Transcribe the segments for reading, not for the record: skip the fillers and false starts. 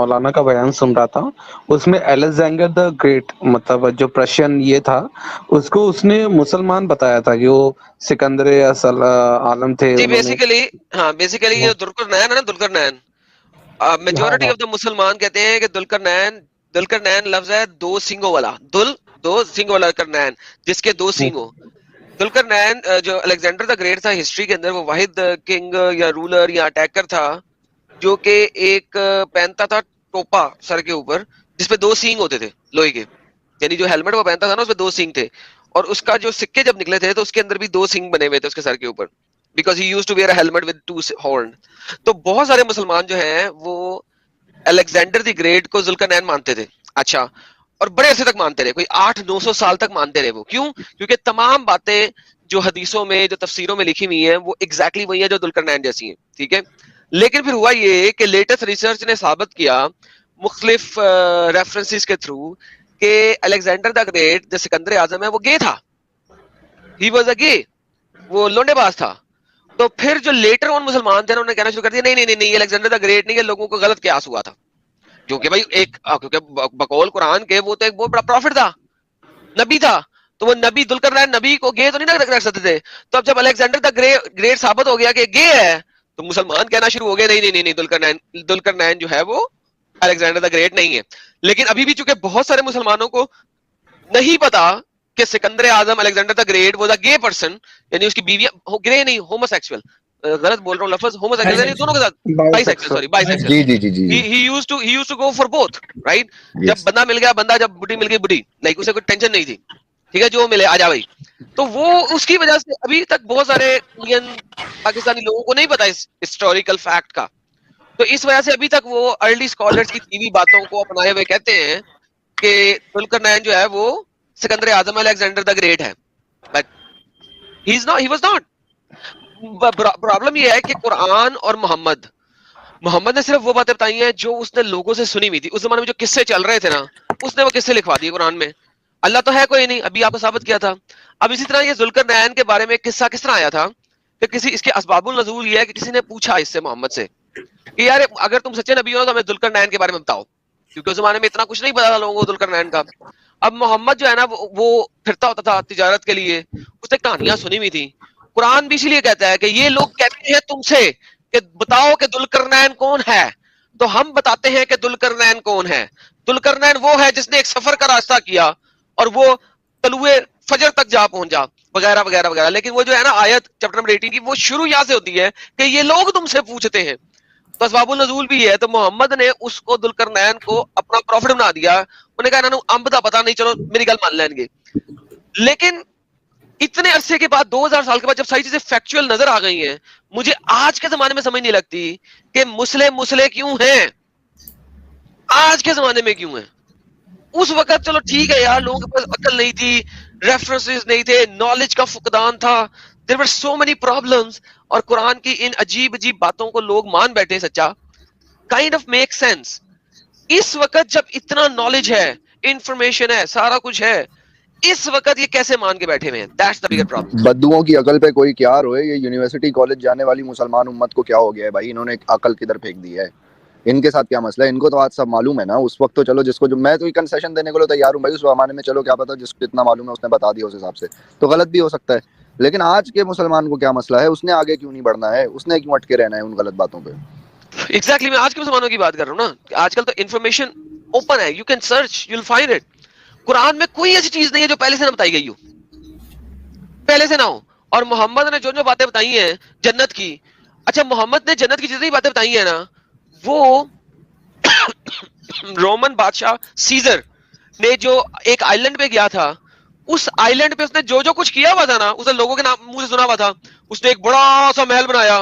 مولانا کا بیان سن رہا تھا، اس میں الیگزینڈر دا گریٹ مطلب جو پرشین یہ تھا، اس کو اس نے مسلمان بتایا تھا کہ وہ سکندر اصل عالم تھے. جی انہوں نے بیسیکلی یہ دلکرنین ہے نا، دلکرنین میجورٹی آف دا مسلمان کہتے ہیں کہ دلکرنین لفظ ہے دو سنگوں والا، دو سنگوں والا کرنین، جس کے دو سینگ ہو. دلکرنین جو الیگزینڈر دا گریٹ تھا ہسٹری کے اندر، وہ واحد کنگ یا رولر یا اٹیکر تھا جو کہ ایک پہنتا تھا ٹوپا سر کے اوپر جس پہ دو سینگ ہوتے تھے لوہے کے، یعنی جو ہیلمٹ وہ پہنتا تھا نا اس پہ دو سینگ تھے، اور اس کا جو سکے جب نکلے تھے تو اس کے اندر بھی دو سینگ بنے ہوئے تھے اس کے سر کے اوپر، because he used to wear a helmet with two horn. تو بہت سارے مسلمان جو ہیں وہ الیگزینڈر دی گریٹ کو ذوالقرنین مانتے تھے. اچھا، اور بڑے عرصے تک مانتے رہے، کوئی 800-900 سال تک مانتے رہے. وہ کیوں؟ کیونکہ تمام باتیں جو حدیثوں میں جو تفسیروں میں لکھی ہوئی ہیں وہ ایگزیکٹلی وہی ہیں جو ذوالقرنین جیسی ہیں. ٹھیک ہے، لیکن پھر ہوا یہ کہ لیٹسٹ ریسرچ نے ثابت کیا مختلف ریفرنسز کے تھرو کہ الیگزینڈر دا گریٹ جو سکندر اعظم ہے وہ گے تھا، ہی واز اے گے، وہ لونڈے باز تھا. تو پھر جو لیٹر آن مسلمان تھے انہوں نے کہنا شروع کر دیا نہیں الیگزینڈر دا گریٹ نہیں ہے، لوگوں کو غلط قیاس ہوا تھا. کیونکہ بھائی کیونکہ بقول قرآن کے وہ تو ایک بہت بڑا پروفٹ تھا، نبی تھا، تو وہ نبی ذوالقرنین نبی کو گے تو نہیں رکھ سکتے تھے. تو اب جب الیگزینڈر دا گریٹ ثابت ہو گیا کہ گے ہے تو مسلمان کہنا شروع ہو گئے نہیں ذوالقرنین جو ہے وہ الیگزینڈر دا گریٹ نہیں ہے. لیکن ابھی بھی چونکہ بہت سارے مسلمانوں کو نہیں پتا کہ Sikandar Azam Alexander the great was a gay person, یعنی اس کی بیویاں گرے نہیں، ہومو سیکسول، غلط بول رہا ہوں لفظ، ہومو سیکسول دونوں کے ساتھ، bisexual, sorry bisexual. He used to go for both, right. جب بندہ مل گیا بندہ، جب بڈی مل گئی بڈی، نہیں اسے کوئی ٹینشن نہیں تھی، ٹھیک ہے جو ملے آ جا بھائی. تو وہ اس کی وجہ سے ابھی تک بہت سارے انڈین پاکستانی لوگوں کو نہیں پتا اس ہسٹوریکل فیکٹ کا. تو اس وجہ سے ابھی تک وہ ارلی اسکالرز کی ٹی وی باتوں کو اپنائے ہوئے کہتے ہیں کہ ذوالقرنین جو ہے وہ Sikandar Azam Alexander the great ہے، but he was not. Problem یہ ہے کہ قرآن اور محمد نے صرف وہ باتیں بتائی ہیں جو اس نے لوگوں سے سنی ہوئی تھی. اس زمانے میں جو قصے چل رہے تھے نا، اس نے وہ قصے لکھوا دیے قرآن میں. اللہ تو ہے کوئی نہیں، ابھی آپ کو ثابت کیا تھا. اب اسی طرح یہ ذوالقرنین کے بارے میں ایک قصہ کس طرح آیا تھا کہ اس کے اسباب النزول یہ ہے کہ کسی نے پوچھا اس سے محمد سے کہ یار اگر تم سچے نبی ہو تو ہمیں ذوالقرنین کے بارے میں بتاؤ، کیونکہ اس زمانے میں اتنا کچھ نہیں پتا تھا لوگوں کو ذوالقرنین کا. اب محمد جو ہے نا وہ پھرتا ہوتا تھا تجارت کے لیے، اس نے کہانیاں سنی ہوئی تھی. قرآن بھی اسی لیے کہتا ہے کہ یہ لوگ کہتے ہیں تم سے کہ بتاؤ کہ ذوالقرنین کون ہے، تو ہم بتاتے ہیں کہ ذوالقرنین کون ہے. ذوالقرنین وہ ہے جس نے ایک سفر کا راستہ کیا اور وہ طلوع فجر تک جا پہنچا وغیرہ وغیرہ وغیرہ. لیکن وہ جو ہے نا آیت چیپٹر نمبر 18 کی وہ شروع یہاں سے ہوتی ہے کہ یہ لوگ تم سے پوچھتے ہیں. تو اسباب النزول بھی ہے. تو محمد نے اس کو ذوالقرنین کو اپنا پروفٹ بنا دیا. انہوں نے کہا انہوں امب دا پتہ نہیں، چلو میری گل مان لیں گے. لیکن اتنے عرصے کے بعد 2000 سال کے بعد جب ساری چیزیں فیکچوئل نظر آ گئی ہیں، مجھے آج کے زمانے میں سمجھ نہیں لگتی کہ مسلے کیوں ہیں، آج کے زمانے میں کیوں ہیں. اس وقت چلو ٹھیک ہے یار، لوگوں کے پاس عقل نہیں تھی، ریفرنسز نہیں تھے، نالج کا فقدان تھا، there were so many problems، اور قرآن کی ان عجیب عجیب باتوں کو لوگ مان بیٹھے. سچا kind of make sense. اس وقت جب اتنا نالج ہے، انفارمیشن ہے، سارا کچھ ہے، اس وقت یہ کیسے مان کے بیٹھے ہوئے ہیں؟ that's the bigger problem. بدوؤں کی عقل پہ کوئی کیا روئے. یہ یونیورسٹی کالج جانے والی مسلمان امت کو کیا ہو گیا ہے بھائی؟ انہوں نے عقل کدھر پھینک دی ہے؟ ان کے ساتھ کیا مسئلہ ہے؟ ان کو تو آج سب معلوم ہے نا. اس وقت تو چلو جس کو جو میں تو کنسیشن دینے کے لیے تیار ہوں بھائی، اس زمانے میں چلو کیا پتا جس کو اتنا معلوم ہے اس نے بتا دیا، اس حساب سے تو غلط بھی ہو سکتا ہے. لیکن آج کے مسلمان کو کیا مسئلہ ہے؟ اس نے آگے کیوں نہیں بڑھنا ہے؟ اس نے کیوں اٹکے رہنا ہے ان غلط باتوں پہ؟ ایگزیکٹلی میں آج کے مسلمانوں کی بات کر رہا ہوں نا. آج کل تو انفارمیشن اوپن ہے، you can search, you will find it. Quran میں کوئی ایسی چیز نہیں ہے جو پہلے سے نہ بتائی گئی ہو، پہلے سے نہ ہو. اور محمد نے جو باتیں بتائی ہیں جنت کی، اچھا محمد نے جنت کی جتنی باتیں بتائی ہیں نا، وہ رومن بادشاہ سیزر نے جو ایک آئلینڈ پہ گیا تھا، اس آئلینڈ پہ اس نے جو کچھ کیا ہوا تھا نا، اسے لوگوں کے نام منہ سے سنا ہوا تھا. اس نے ایک بڑا سا محل بنایا،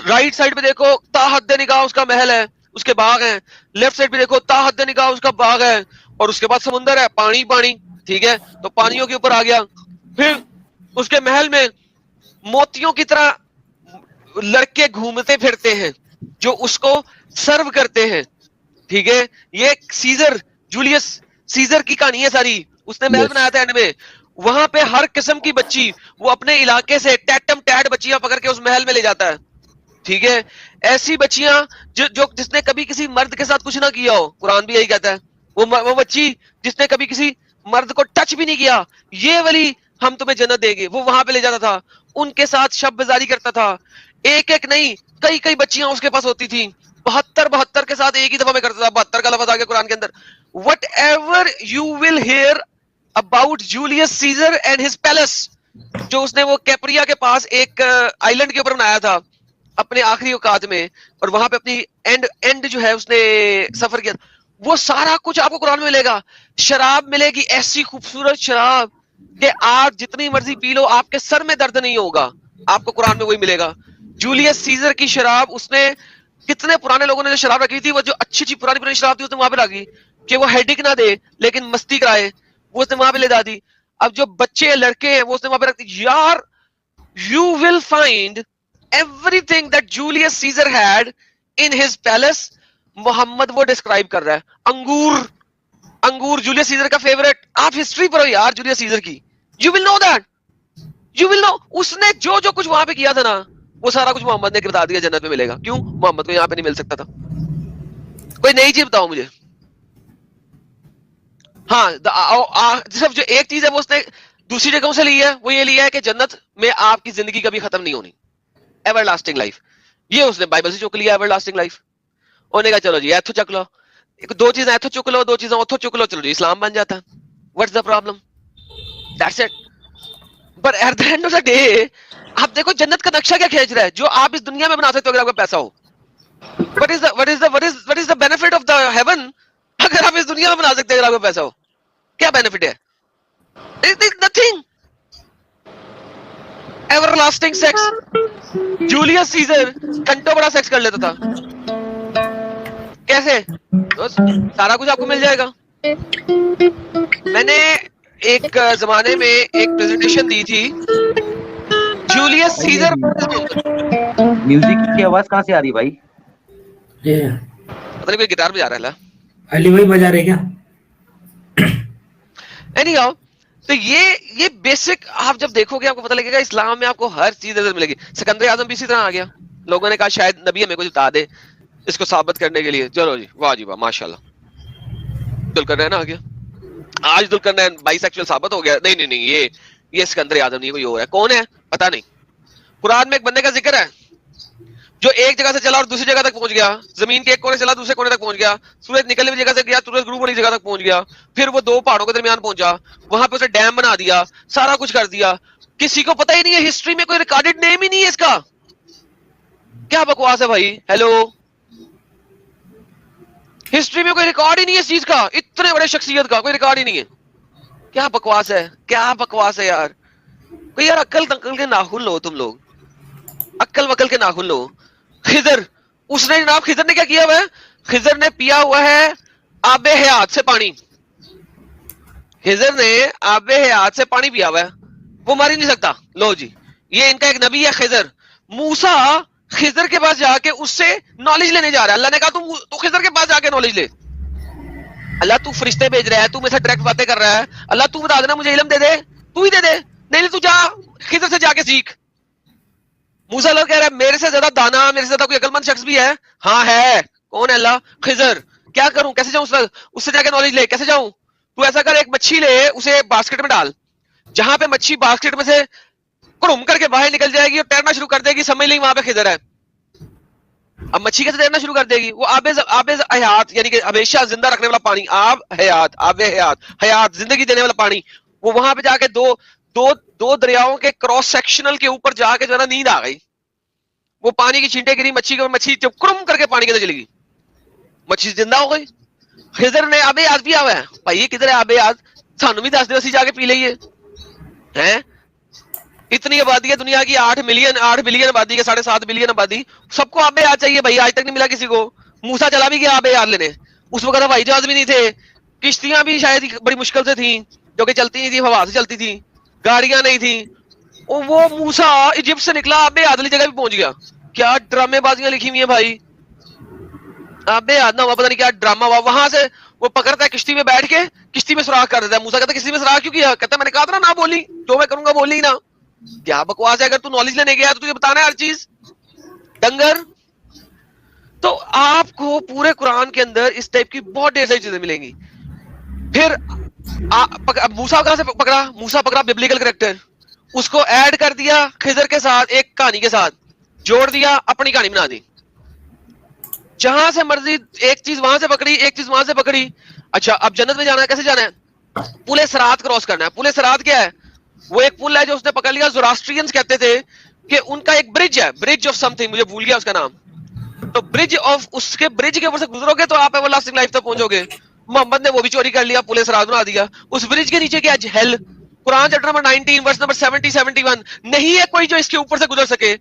رائٹ سائڈ پہ دیکھو تا حد نگاہ اس کا محل ہے، اس کے باغ ہیں. لیفٹ سائڈ پہ دیکھو تا حد نگاہ اس کا باغ ہے، اور اس کے بعد سمندر ہے، پانی پانی، ٹھیک ہے. تو پانیوں کے اوپر آ گیا. پھر اس کے محل میں موتیوں کی طرح لڑکے گھومتے پھرتے ہیں جو اس کو سرو کرتے ہیں، ٹھیک ہے. یہ سیزر، جولیس سیزر کی کہانی ہے ساری. اس نے محل بنایا تھا اینڈ میں. وہاں پہ ہر قسم کی بچی وہ اپنے علاقے سے ٹیٹم ٹیٹ بچیاں پکڑ کے اس محل میں لے جاتا ہے، ٹھیک ہے, ایسی بچیاں جو جس نے کبھی کسی مرد کے ساتھ کچھ نہ کیا ہو, قرآن بھی یہی کہتا ہے, وہ بچی جس نے کبھی کسی مرد کو ٹچ بھی نہیں کیا, یہ ولی ہم تمہیں جنت دیں گے, وہ وہاں پہ لے جاتا تھا, ان کے ساتھ شب بازاری کرتا تھا, ایک ایک نہیں کئی بچیاں اس کے پاس ہوتی تھیں, 72 کے ساتھ ایک ہی دفعہ میں کرتا تھا, 72 کا لفظ آ گیا قرآن کے اندر. Whatever you will hear about Julius Caesar and his palace, جو اس نے وہ کیپریا کے پاس ایک آئی لینڈ کے اوپر بنایا تھا اپنے آخری اوقات میں, اور وہاں پہ اپنی اینڈ جو ہے اس نے سفر کیا, وہ سارا کچھ آپ کو قرآن میں ملے گا. شراب ملے گی, ایسی خوبصورت شراب کہ آپ جتنی مرضی پی لو آپ کے سر میں درد نہیں ہوگا, آپ کو قرآن میں وہی ملے گا. جولیس سیزر کی شراب, اس نے کتنے پرانے لوگوں نے جو شراب رکھی تھی, وہ جو اچھی پرانی شراب تھی اس نے وہاں پہ رکھی کہ وہ ہیڈک نہ دے لیکن مستی کرائے, وہ اس نے وہاں پہ لے دی. اب جو بچے لڑکے ہیں وہ اس نے وہاں پہ رکھ دی. یار you will find everything that Julius Caesar had in his palace. Muhammad وہ ڈسکرائب کر رہا ہے. انگور جولیس سیزر کا فیورٹ. آپ ہسٹری پڑھو یار جولیس سیزر کی, you will know that, you will know اس نے جو کچھ وہاں پہ کیا تھا نا, وہ سارا کچھ محمد نے بتا دیا جنت میں ملے گا. کیوں؟ محمد کو یہاں پہ نہیں مل سکتا تھا. کوئی نئی چیز بتاؤ مجھے. ہاں صرف جو ایک چیز ہے وہ اس نے دوسری جگہوں سے لی ہے, وہ یہ لیا ہے کہ جنت میں آپ کی زندگی کبھی ختم نہیں ہونی, ایور لاسٹنگ لائف. یہ اس نے بائبل سے چک لیا, ایور لاسٹنگ لائف. انہوں نے کہا چلو جی ایتھو چک لو, 2 چیزیں ایتھو چک لو, 2 چیزیں اتھو چک لو, چلو جی اسلام بن جاتا ہے. What's the problem? That's it. But at the end of the day آپ دیکھو جنت کا نقشہ کیا کھینچ رہا ہے, جو آپ اس دنیا میں بنا سکتے ہو اگر آپ کا پیسہ ہو. what is the benefit of the heaven اگر آپ اس دنیا میں بنا سکتے ہیں اگر آپ کا پیسہ ہو, کیا بینیفٹ ہے؟ nothing. Everlasting sex. Julius Caesar گھنٹوں بڑا سیکس کر لیتا تھا. کیسے؟ سارا کچھ آپ کو مل جائے گا. میں نے ایک زمانے میں ایک پریزنٹیشن دی تھی, جولیس سیزر. میوزک کی آواز کہاں سے آ رہی بھائی؟ پتہ نہیں کوئی گٹار بجا رہا ہے. علی بھائی بجا رہے کیا؟ اینی ہاؤ, تو یہ بیسک آپ جب دیکھو گے آپ کو پتہ لگے گا اسلام میں آپ کو ہر چیز نظر ملے گی. سکندر اعظم بھی اسی طرح آ گیا. لوگوں نے کہا شاید نبی ہمیں کچھ بتا دے اس کو ثابت کرنے کے لیے. چلو جی واہ جی واہ ماشاءاللہ, دلکرنین آ گیا. آج دلکرنین بائی سیکچوئل ثابت ہو گیا. نہیں یہ سکندر اعظم نہیں, کوئی اور ہے. کون ہے پتہ نہیں. قرآن میں ایک بندے کا ذکر ہے جو ایک جگہ سے چلا اور دوسری جگہ تک پہنچ گیا. زمین کے ایک کونے سے چلا دوسرے کونے تک پہنچ گیا. سورج نکلنے والی جگہ سے گیا, سورج غروب والی جگہ تک پہنچ گیا. پھر وہ 2 پہاڑوں کے درمیان پہنچا, وہاں پہ اسے ڈیم بنا دیا, سارا کچھ کر دیا. کسی کو پتہ ہی نہیں ہے, ہسٹری میں کوئی ریکارڈڈ نیم ہی نہیں ہے اس کا. کیا بکواس ہے بھائی. ہیلو, ہسٹری میں کوئی ریکارڈ ہی نہیں ہے اس چیز کا. اتنے بڑے شخصیت کا کوئی ریکارڈ ہی نہیں ہے. کیا بکواس ہے, کیا بکواس ہے یار. کوئی یار عقل کے ناخن لو, تم لوگ عقل وکل کے ناخن لو. خضر, اس نے جناب خضر نے کیا کیا ہوا ہے؟ خضر نے پیا ہوا ہے آب حیات سے پانی. خضر نے آب حیات سے پانی پیا ہوا ہے, وہ مر ہی نہیں سکتا. لو جی, یہ ان کا ایک نبی ہے خضر. موسیٰ خضر کے پاس جا کے اس سے نالج لینے جا رہا ہے. اللہ نے کہا تو خضر کے پاس جا کے نالج لے. اللہ تو فرشتے بھیج رہا ہے, تو میرے سے ڈائریکٹ باتیں کر رہا ہے. اللہ تو بتا دینا مجھے علم دے دے, تو ہی دے دے. نہیں تو جا خضر سے جا کے سیکھ. موسیٰ اللہ کہہ رہا ہے میرے سے زیادہ دانا, میرے سے زیادہ کوئی عقل مند شخص بھی ہے؟ ہاں ہے. کون ہے؟ اللہ. خضر. کیا کروں, کیسے جاؤں اس سے جا کے نالج لے, کیسے جاؤں؟ تو ایسا کر, ایک مچھی لے, اسے باسکٹ میں ڈال. جہاں پہ مچھی باسکٹ میں سے کڑم کر کے باہر نکل جائے گی اور تیرنا شروع کر دے گی, سمجھ لیں وہاں پہ خضر ہے. اب مچھی کیسے تیرنا شروع کر دے گی؟ وہ آب حیات یعنی کہ ہمیشہ زندہ رکھنے والا پانی, آب حیات زندگی دینے والا پانی. وہ وہاں پہ جا کے دو دریاؤں کے کراس سیکشنل کے اوپر جا کے جو ہے نا نیند آ گئی. وہ پانی کی چھینٹیں گری مچھی کو, مچھی جب کرم کر کے پانی کے اندر چلی گئی, مچھی زندہ ہو گئی. خضر نے آب حیات پیا ہوا ہے. بھائی یہ کدھر ہے آب حیات؟ سانو بھی 10 دن اسی جا کے پی لئیے. ہیں اتنی آبادی ہے دنیا کی, 8 بلین آبادی کے, 7.5 بلین آبادی, سب کو آب حیات چاہیے بھائی. آج تک نہیں ملا کسی کو. موسیٰ چلا بھی گیا آب حیات لینے. اس وقت ہوائی جہاز بھی نہیں تھے, کشتیاں بھی شاید بڑی مشکل سے تھیں جو کہ چلتی نہیں تھی, ہوا سے چلتی تھی, گاڑیاں نہیں تھیں. وہ موسیٰ ایجپٹ سے نکلا, آب حیات والی جگہ بھی پہنچ گیا. کیا ڈرامے بازیاں لکھی ہوئی ہیں بھائی. آب حیات نہ ہوا, پتہ نہیں کیا ڈرامہ ہوا. وہاں سے وہ پکڑتا ہے کشتی میں بیٹھ کے, کشتی میں سوراخ کر دیتا ہے. موسیٰ کہتا ہے کشتی میں سوراخ کیوں کیا؟ کہتا ہے میں نے کہا تھا نا بولی, جو میں کروں گا بولی نا. کیا بکواس ہے, اگر تو نالج لینے گیا تو تجھے بتانا ہے ہر چیز. ڈنگر. تو آپ کو پورے قرآن کے اندر اس ٹائپ کی بہت ڈھیر ساری چیزیں ملیں گی. پھر موسیٰ کہاں سے پکڑا؟ موسیٰ پکڑا ببلیکل کریکٹر, اس کو ایڈ کر دیا خضر کے ساتھ, ایک کہانی کے ساتھ جوڑ دیا, اپنی کہانی بنا دی. جہاں سے مرضی ایک چیز وہاں سے پکڑی, ایک چیز وہاں سے پکڑی. اچھا اب جنت میں جانا ہے, کیسے جانا ہے؟ پل صراط کراس کرنا ہے. پل صراط کیا ہے؟ وہ ایک پل ہے جو اس نے پکڑ لیا. زوراسٹرینز کہتے تھے کہ ان کا ایک برج ہے, برج آف سم تھنگ, مجھے بھول گیا اس کا نام. تو برج آف, اس کے برج کے اوپر سے گزرو گے تو آپ ایور لاسٹنگ لائف تک پہنچو گے. محمد نے وہ بھی چوری کر لیا, پل صراط بنا دیا. اس برج کے نیچے کیا ہے؟ ہیل. قرآن چیپٹر نمبر 19 ورس نمبر 70 71 نہیں ہے کوئی جو اس کے اوپر سے گزر سکے,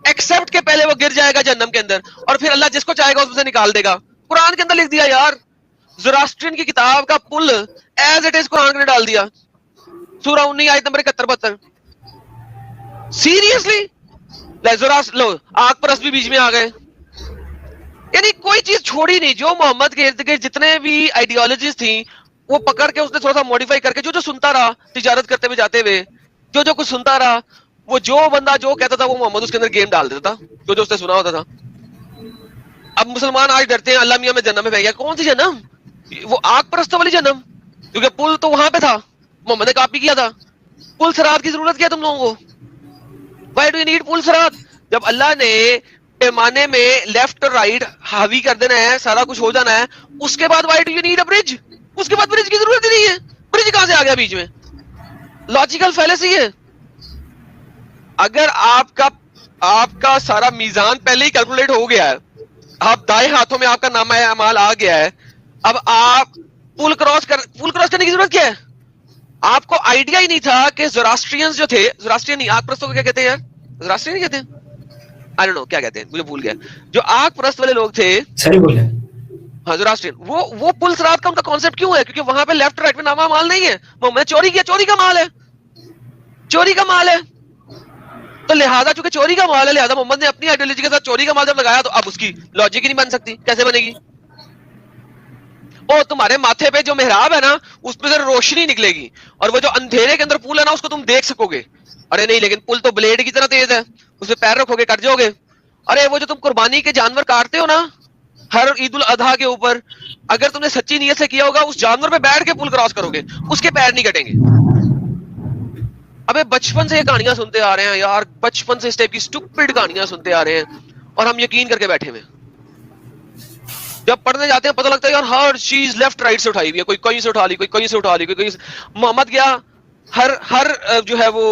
ایکسپٹ کہ پہلے وہ گر جائے گا جہنم کے اندر, اور پھر اللہ جس کو چاہے گا اس میں سے نکال دے گا. قرآن کے اندر لکھ دیا یار. زوراسٹرین کی کتاب کا پل ایز اٹ از قرآن نے ڈال دیا. سورہ 19 آیت نمبر 71 72. سیریسلی لو آگ پرست بھی بیچ میں آ گئے. یعنی کوئی چیز چھوڑی نہیں. جو محمد کے ارد گرد جتنے بھی آئیڈیالوجیز تھیں وہ پکڑ کے اس نے تھوڑا سا موڈیفائی کر کے, جو سنتا رہا تجارت کرتے ہوئے جاتے ہوئے, جو کچھ سنتا رہا, وہ جو بندہ جو کہتا تھا وہ محمد اس کے اندر گیم ڈال دیتا تھا, جو اس نے سنا ہوتا تھا. اب مسلمان آج ڈرتے ہیں اللہ میاں میں جنم میں بہ گیا. کون سی جنم؟ وہ آگ پرستوں والی جنم, کیونکہ پل تو وہاں پہ تھا, محمد نے کاپی کیا تھا. پل صراط کی ضرورت کیا تم لوگوں کو؟ وائی ڈو یو نیڈ پل صراط؟ جب اللہ نے پیمانے میں لیفٹ اور رائٹ حاوی کر دینا ہے, سارا کچھ ہو جانا ہے, اس کے بعد why do you need a bridge? اس کے بعد برج کی ضرورت ہی نہیں ہے. برج کہاں سے آ گیا بیچ میں؟ لاجیکل فیلیسی ہے. اگر آپ کا سارا میزان پہلے ہی کیلکولیٹ ہو گیا ہے, آپ دائیں ہاتھوں میں آپ کا نامہ اعمال آ گیا ہے, اب آپ پل کراس کرنے کی ضرورت کیا ہے؟ آپ کو آئیڈیا ہی نہیں تھا کہ زوراسٹرینز جو تھے, زوراسٹرین نہیں, آگ پرستوں کو کیا کہتے ہیں یار؟ زوراسٹرین نہیں کہتے ہیں, I don't know کیا کہتے ہیں, مجھے بھول گیا. جو آگ پرست والے لوگ تھے, صحیح بولے, ہاں زوراسٹرین, وہ پل صراط کا ان کا کانسیپٹ کیوں ہے؟ کیونکہ وہاں پہ لیفٹ رائٹ میں نامہ مال نہیں ہے. محمد نے چوری کیا, چوری کا مال ہے, چوری کا مال ہے. تو لہذا چونکہ چوری کا مال ہے, لہذا محمد نے اپنی آئیڈیالوجی کے ساتھ چوری کا مال جب لگایا تو اب اس کی لاجک ہی نہیں بن سکتی. کیسے بنے گی؟ اور تمہارے ماتھے پہ جو محراب ہے نا, اس پہ سے روشنی نکلے گی, اور وہ جو اندھیرے کے اندر پل ہے نا, اس کو تم دیکھ سکو گے. ارے نہیں, لیکن پل تو بلیڈ کی طرح تیز ہے, اس پہ پیر رکھو گے کٹ جاؤ گے. ارے وہ جو تم قربانی کے جانور کاٹتے ہو نا ہر عید الاضحیٰ کے اوپر, اگر تم نے سچی نیت سے کیا ہوگا اس جانور پہ بیٹھ کے پل کراس کرو گے, اس کے پیر نہیں کٹیں گے. ابے بچپن سے یہ کہانیاں سنتے آ رہے ہیں یار, بچپن سے اس ٹائپ کی اسٹوپڈ کہانیاں سنتے آ رہے ہیں, اور ہم یقین کر کے بیٹھے ہوئے. جب پڑھنے جاتے ہیں پتہ لگتا ہے یار ہر چیز لیفٹ رائٹ سے اٹھائی ہوئی ہے, کوئی کہیں سے اٹھا لی, کوئی کہیں سے اٹھا لی, کوئی کہیں سے. محمد گیا ہر جو ہے وہ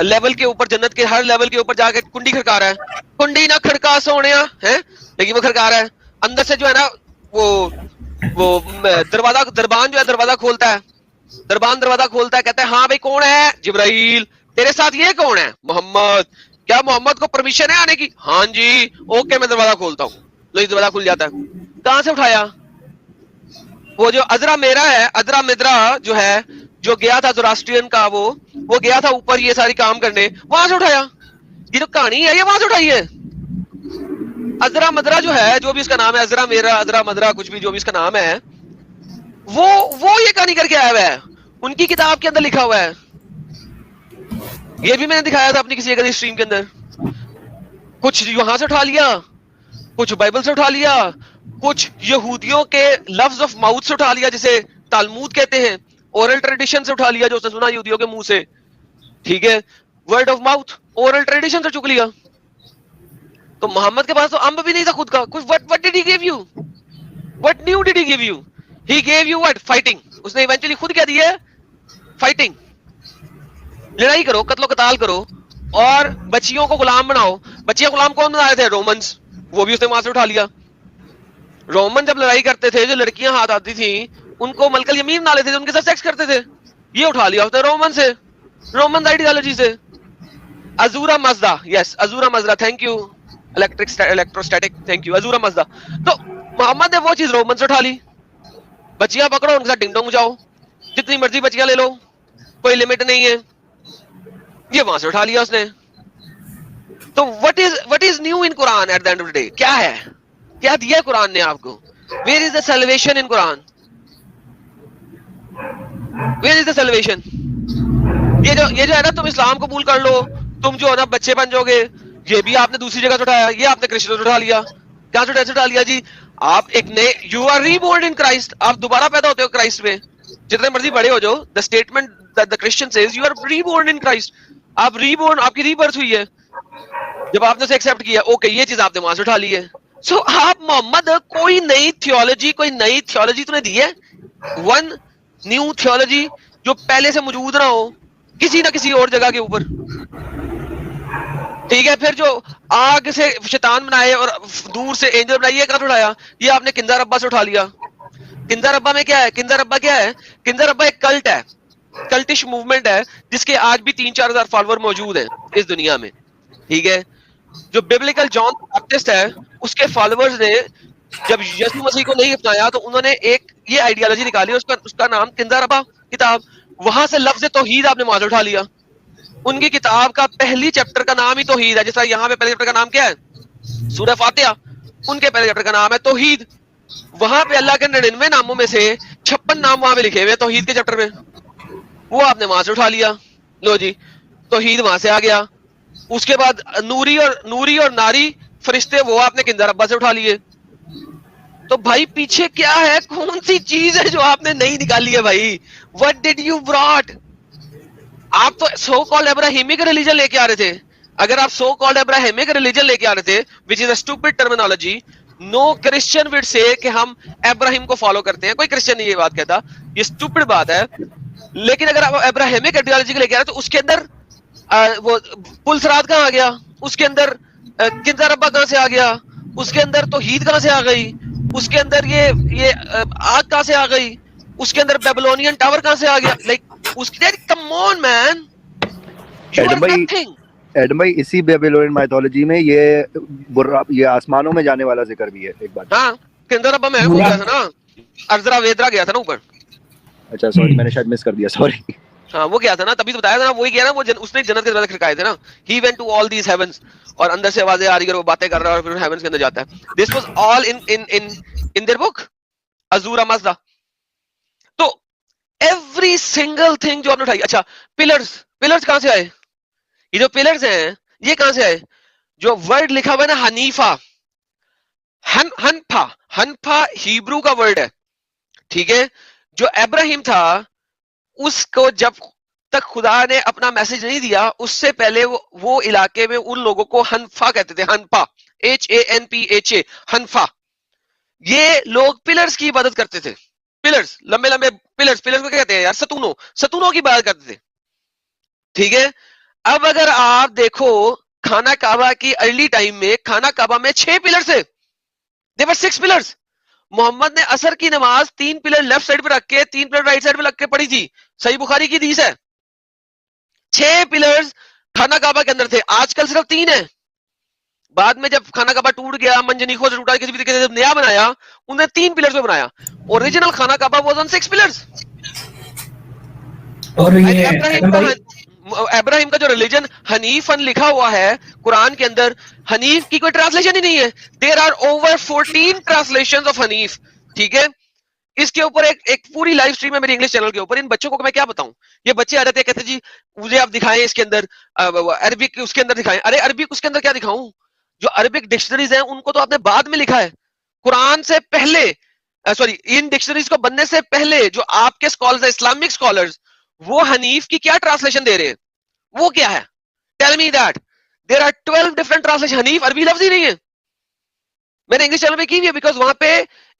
لیول کے اوپر, جنت کے ہر لیول کے اوپر جا کے کنڈی کھڑکا رہا ہے. کنڈی نہ کھڑکا سونے ہے, لیکن وہ کھڑکا رہا ہے. اندر سے جو ہے نا وہ دروازہ, دربان جو ہے دروازہ کھولتا ہے, دربان دروازہ کھولتا ہے, کہتا ہے ہاں بھائی کون ہے؟ جبرائیل. تیرے ساتھ یہ کون ہے؟ محمد. کیا محمد کو پرمیشن ہے آنے کی؟ ہاں جی, اوکے میں دروازہ کھولتا ہوں. لو دروازہ کھل جاتا ہے. کہاں سے اٹھایا؟ وہ جو ازرا میرا ہے, ازرا مدرا جو ہے, جو گیا تھا زوراسٹرین کا, وہ گیا تھا اوپر یہ ساری کام کرنے, وہاں سے اٹھایا. یہ جو کہانی ہے یہ وہاں سے اٹھائی ہے. ازرا مدرا جو ہے, جو بھی اس کا نام ہے, ازرا میرا, ازرا مدرا, کچھ بھی جو بھی اس کا نام ہے, وہ یہ کہانی کر کے آیا ہوا ہے, ان کی کتاب کے اندر لکھا ہوا ہے. یہ بھی میں نے دکھایا تھا اپنی کسی ایک اسٹریم کے اندر. کچھ یہاں سے اٹھا لیا, کچھ بائبل سے اٹھا لیا, کچھ یہودیوں کے لفظ آف ماؤتھ سے اٹھا لیا جسے تالمود کہتے ہیں, اورل ٹریڈیشن سے اٹھا لیا جو اس نے سنا یہودیوں کے منہ سے, ٹھیک ہے, word of mouth, oral tradition سے چک لیا. تو محمد کے پاس تو امب بھی نہیں تھا خود کا. What did he give you? What new did he give you? He gave you what? Fighting. اس نے ایونچولی خود کیا دی ہے؟ فائٹنگ. لڑائی کرو, قتل و قتال کرو, اور بچیوں کو غلام بناؤ. بچیاں غلام کون بنائے تھے؟ رومنز. وہ بھی اس نے وہاں سے اٹھا لیا. رومن جب لڑائی کرتے تھے, جو لڑکیاں ہاتھ آتی تھیں ان کو ملک الیمین بنا لیتے تھے, ان کے ساتھ سیکس کرتے تھے. یہ اٹھا لیا اس نے رومن سے, رومن آئیڈیالوجی سے. Ahura Mazda, yes Ahura Mazda, thank you. Electrostatic, thank you. Ahura Mazda. تو محمد نے وہ چیز رومن سے اٹھا لی. بچیاں پکڑو, ان کے ساتھ ڈنگ ڈونگ جاؤ, جتنی مرضی بچیاں لے لو, کوئی لمٹ نہیں ہے. یہ وہاں سے اٹھا لیا اس نے. تو what is new in Quran at the end of the day? کیا ہے, کیا دیا قرآن نے آپ کو؟ Where is the salvation in Quran? Where is the salvation? یہ جو ہے نا, تم اسلام قبول کر لو, تم جو ہے نا بچے بن جاؤ گے, یہ بھی آپ نے دوسری جگہ سے اٹھایا, یہ آپ نے کرسچنوں سے اٹھا لیا. کہاں سے اٹھا لیا جی؟ آپ ایک نئے, you are reborn in Christ, آپ دوبارہ پیدا ہوتے ہو کرائسٹ میں, جتنے مرضی بڑے ہو جاؤ. The statement the Christian says you are reborn in Christ, آپ ری بورن, آپ کی ری برتھ ہوئی ہے جب آپ نے اسے ایکسپٹ کیا. اوکے, یہ چیز آپ نے وہاں سے اٹھا لی ہے. سو آپ محمد کوئی نئی تھیولوجی تو نے دی ہے, ون نیو تھیولوجی جو پہلے سے موجود نہ ہو کسی نہ کسی اور جگہ کے اوپر. ٹھیک ہے, پھر جو آگ سے شیطان بنائے اور دور سے اینجل بنائے, یہ کہاں اٹھایا؟ یہ آپ نے کنزا ربا سے اٹھا لیا. کنزا ربا میں کیا ہے؟ کنزا ربا کیا ہے؟ کنزا ربا ایک کلٹ ہے, کلٹش موومنٹ ہے جس کے آج بھی 3-4 ہزار فالوور موجود ہیں اس دنیا میں. ٹھیک ہے, جو ببلیکل جان بیپٹسٹ ہے اس کے فالوورز نے جب یسوع مسیح کو نہیں اپنایا تو انہوں نے ایک یہ آئیڈیالوجی نکالی, اس کا نام کنزا ربا کتاب. وہاں سے لفظ توحید آپ نے وہاں سے اٹھا لیا. ان کی کتاب کا پہلی چیپٹر کا نام ہی توحید ہے, جس طرح یہاں پہ پہلے چیپٹر کا نام کیا ہے؟ سورہ فاتحہ. ان کے پہلے چیپٹر کا نام ہے توحید. وہاں پہ اللہ کے 99 ناموں میں سے 56 نام وہاں پہ لکھے ہوئے توحید کے چیپٹر میں, وہ آپ نے وہاں سے اٹھا لیا. لو جی, توحید وہاں سے آ گیا. اس کے بعد نوری اور ناری فرشتے, وہ آپ نے کنزا ربا سے اٹھا لیے. تو بھائی پیچھے کیا ہے, کون سی چیز ہے جو آپ نے نہیں نکالی ہے بھائی؟ What did you brought? آپ تو سو کالڈ ابراہیمک ریلیجن لے کے آ رہے تھے. اگر آپ سو کالڈ ابراہیمک ریلیجن لے کے آ رہے تھے, which is a stupid terminology, no Christian would سے کہ ہم ابراہیم کو فالو کرتے ہیں, کوئی کرسچن نہیں یہ بات کہتا, یہ اسٹوپڈ بات ہے. لیکن اگر آپ ابراہیمک آئیڈیالوجی کو لے کے آ رہے تو اس کے اندر وہ پل صراط کہاں آ گیا, اس کے اندر کنزا ربا کہاں سے آ گیا, اس کے اندر توحید کہاں سے آ گئی, اس کے اندر یہ آگ کہاں سے آ گئی, اس کے اندر بیبلونین ٹاور کہاں سے آ گیا؟ لائک اس کے کم آن مین, یو آر نتھنگ. ایڈم بھائی اسی بیبلونین مائتھولوجی میں یہ آسمانوں میں جانے والا ذکر بھی ہے ایک بات. ہاں, کنزا ربا میں وہ گیا تھا نا, ارزرا ویدرا گیا تھا نا اوپر. اچھا سوری, میں نے شاید مس کر دیا, سوری. ہاں وہ کیا تھا نا, تبھی تو بتایا تھا نا, وہی کیا نا, وہ اس نے جنت کے دروازے کھڑکائے تھے نا. He went to all these heavens, اور اندر سے آوازیں آ رہی ہے, وہ باتیں کر رہا ہے اور پھر ہیونز کے اندر جاتا ہے. This was all in their book Ahura Mazda. تو ایوری سنگل تھنگ جو آپ نے اٹھائی. اچھا, پلرز کہاں سے آئے؟ یہ جو پلرز ہیں یہ کہاں سے آئے؟ جو ورڈ لکھا ہوا ہے نا حنیفہ, ہنفا ہیبرو کا ورڈ ہے. ٹھیک ہے, جو ابراہیم تھا اس کو جب تک خدا نے اپنا میسج نہیں دیا اس سے پہلے وہ علاقے میں ان لوگوں کو ہنفا کہتے تھے. ہنفا, HANPHA, ہنفا. یہ لوگ پلرز کی عبادت کرتے تھے. پلرز, لمبے لمبے پلرز کو کیا کہتے ہیں یار؟ ستونوں کی عبادت کرتے تھے. ٹھیک ہے, اب اگر آپ دیکھو خانہ کعبہ کی ارلی ٹائم میں, خانہ کعبہ میں 6 پلر تھے. there were 6 pillars. محمد نے عصر کی نماز 3 پلر لیفٹ سائڈ پہ رکھ کے 3 پلر رائٹ سائڈ پہ رکھ کے پڑھی تھی. صحیح بخاری کی حدیث ہے. 6 پلرز خانہ کعبہ کے اندر تھے, آج کل صرف 3 ہیں. بعد میں جب خانہ کعبہ ٹوٹ گیا, منجنیخوں سے ٹوٹا, کسی بھی طریقے سے نیا بنایا, انہوں نے 3 پلرز پہ بنایا. اوریجنل خانہ کعبہ واز آن 6 پلرز. اور یہ ابراہیم کا جو ریلیجن حنیفن لکھا ہوا ہے قرآن کے اندر, حنیف کی کوئی ٹرانسلیشن ہی نہیں ہے. There are over 14 translation of حنیف. ٹھیک ہے, اس کے اوپر ایک پوری لائیو اسٹریم ہے میرے انگلش چینل کے اوپر. ان بچوں کو میں کیا بتاؤں, یہ بچے آ جاتے ہیں کہتے جی مجھے آپ دکھائیں اس کے اندر عربک, اس کے اندر دکھائیں. ارے عربک اس کے اندر کیا دکھاؤں؟ جو عربک ڈکشنریز ہیں ان کو تو آپ نے بعد میں لکھا ہے, قرآن سے پہلے, سوری ان ڈکشنریز کو بننے سے پہلے جو آپ کے اسکالرز ہیں, اسلامک اسکالرز, وہ حنیف کی کیا ٹرانسلیشن دے رہے ہیں؟ وہ کیا ہے؟ Tell me that. There are 12 different translation. حنیف عربی لفظ ہی نہیں ہے. میں نے انگلش چینل پہ کی ہوئی ہے بیکاز وہاں پہ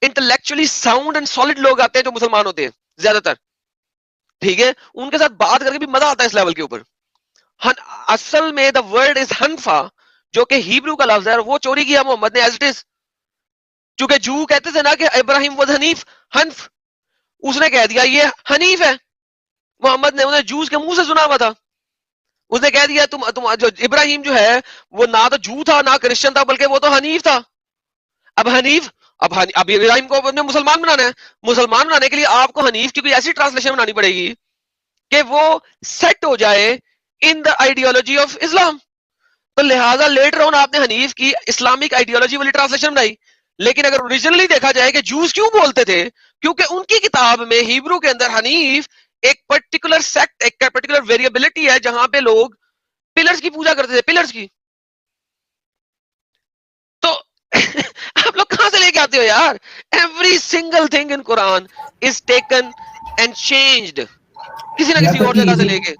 انٹلیکچولی ساؤنڈ اینڈ سالڈ لوگ آتے ہیں جو مسلمان ہوتے ہیں زیادہ تر. ٹھیک ہے, ان کے ساتھ بات کر کے بھی مزہ آتا ہے اس لیول کے اوپر. اصل میں دا ورڈ از ہنفا, جو کہ ہیبرو کا لفظ ہے, اور وہ چوری کیا محمد نے ایز اٹ از. چونکہ جو کہتے تھے نا کہ ابراہیم واز حنیف, حنف, اس نے کہہ دیا یہ حنیف ہے. محمد نے انہیں جوز کے منہ سے سنا ہوا تھا. اس نے کہہ دیا تم جو ابراہیم جو ہے وہ نہ تو جو تھا نہ کرسچن تھا, بلکہ وہ تو حنیف تھا. اب ابراہیم کو مسلمان بنانا ہے. مسلمان بنانے کے لیے آپ کو حنیف کی کوئی ایسی ٹرانسلیشن بنانی پڑے گی کہ وہ سیٹ ہو جائے ان دا آئیڈیالوجی آف اسلام. تو لہٰذا لیٹر آن آپ نے حنیف کی اسلامک آئیڈیالوجی والی ٹرانسلیشن بنائی. لیکن اگر اوریجنلی دیکھا جائے کہ جوز کیوں بولتے تھے, کیونکہ ان کی کتاب میں ہیبرو کے اندر حنیف ایک پرٹیکولر سیکٹ, ایک پرٹیکولر ویریبلٹی ہے جہاں پہ لوگ پلرز کی پوجا کرتے تھے. پلرز کی آپ لوگ کہاں سے لے کے آتے ہو یار؟ Every single thing in Quran is taken and changed کسی نہ یہاں کسی تک اور کہ جگہ سے لے کے.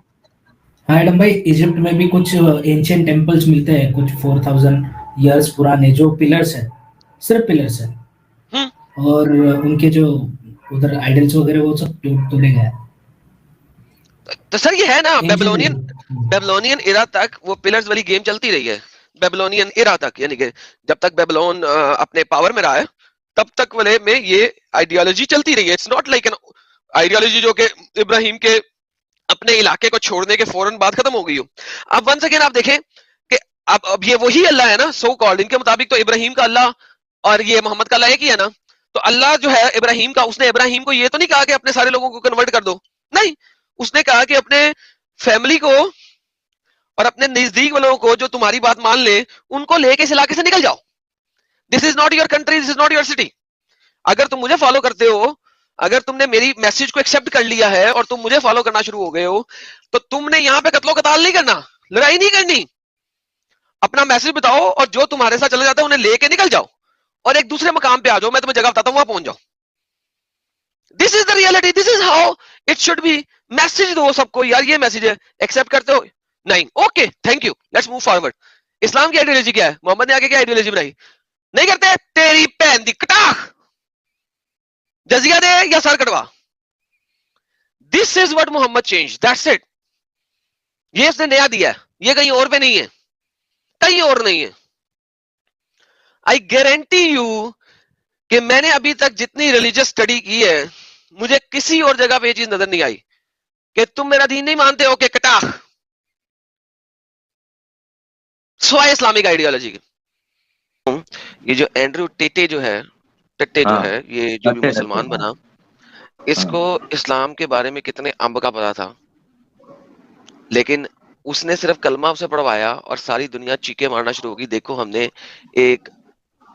ہاں ایڈم بھائی ایجپٹ میں بھی کچھ اینشینٹ ٹیمپلز ملتے ہیں کچھ 4000 ایئرس پرانے جو پلرس ہیں صرف پلرس ہیں ہم، اور ان کے جو ادھر آئیڈلس وغیرہ وہ سب توڑے گئے تو سر یہ ہے نا اینشینٹ. بیبلونین ایرا تک وہ پلرز والی گیم چلتی رہی ہے. بیبلونین ایرا تک یعنی کہ جب تک بیبلون اپنے پاور میں رہا ہے تب تک والے میں یہ آئیڈیالوجی چلتی رہی ہے. It's not like an ideology جو کہ ابراہیم کے اپنے علاقے کو چھوڑنے کے فوراً بعد ختم ہو گئی ہو. اب ون سیکنڈ آپ دیکھیں کہ اب یہ وہی اللہ ہے نا سو کالڈ. ان کے مطابق تو ابراہیم کا اللہ اور یہ محمد کا اللہ ایک ہی ہے نا. تو اللہ جو ہے ابراہیم کا, اس نے ابراہیم کو یہ تو نہیں کہا کہ اپنے سارے لوگوں کو کنورٹ کر دو, نہیں, اس نے کہا کہ اپنے فیملی کو اور اپنے نزدیک والوں کو جو تمہاری بات مان لے ان کو لے کے اس علاقے سے نکل جاؤ. This is not your country, this is not your city. اگر تم مجھے فالو کرتے ہو, اگر تم نے میری میسج کو ایکسپٹ کر لیا ہے اور تم مجھے فالو کرنا شروع ہو گئے ہو, تو تم نے یہاں پہ قتل و قتال نہیں کرنا, لڑائی نہیں کرنی. اپنا میسج بتاؤ اور جو تمہارے ساتھ چلا جاتا ہے انہیں لے کے نکل جاؤ اور ایک دوسرے مقام پہ آ جاؤ. میں تمہیں جگہ بتاتا ہوں, وہاں پہنچ جاؤ. This is the reality, this is how it should be. Message دو سب کو, یار یہ میسج ہے, ایکسپٹ کرتے ہو نہیں, okay thank you, let's move forward. Islam کی آئیڈیالوجی کیا ہے؟ محمد نے آگے کیا آئیڈیالوجی بنائی؟ نہیں کرتے, تیری بہن دی کٹاخ, جزیہ دے یا سر کٹوا. This is what Muhammad change, that's it. یہ اس نے نیا دیا ہے, یہ کہیں اور پہ نہیں ہے, کہیں اور نہیں ہے. آئی گارنٹی یو کہ میں نے ابھی تک جتنی ریلیجس اسٹڈی کی ہے مجھے کسی اور جگہ پہ یہ چیز نظر نہیں آئی کہ تم میرا دین نہیں مانتے ہو کہ کٹاخ, سوائے اسلامک آئیڈیالوجی کے. یہ جو اینڈریو ٹیٹے جو ہے, ٹٹے جو ہے, یہ جو بھی مسلمان بنا, اس کو اسلام کے بارے میں کتنے امب کا پتا تھا, لیکن اس نے صرف کلمہ اسے پڑھوایا اور ساری دنیا چیخے مارنا شروع ہوگی, دیکھو ہم نے ایک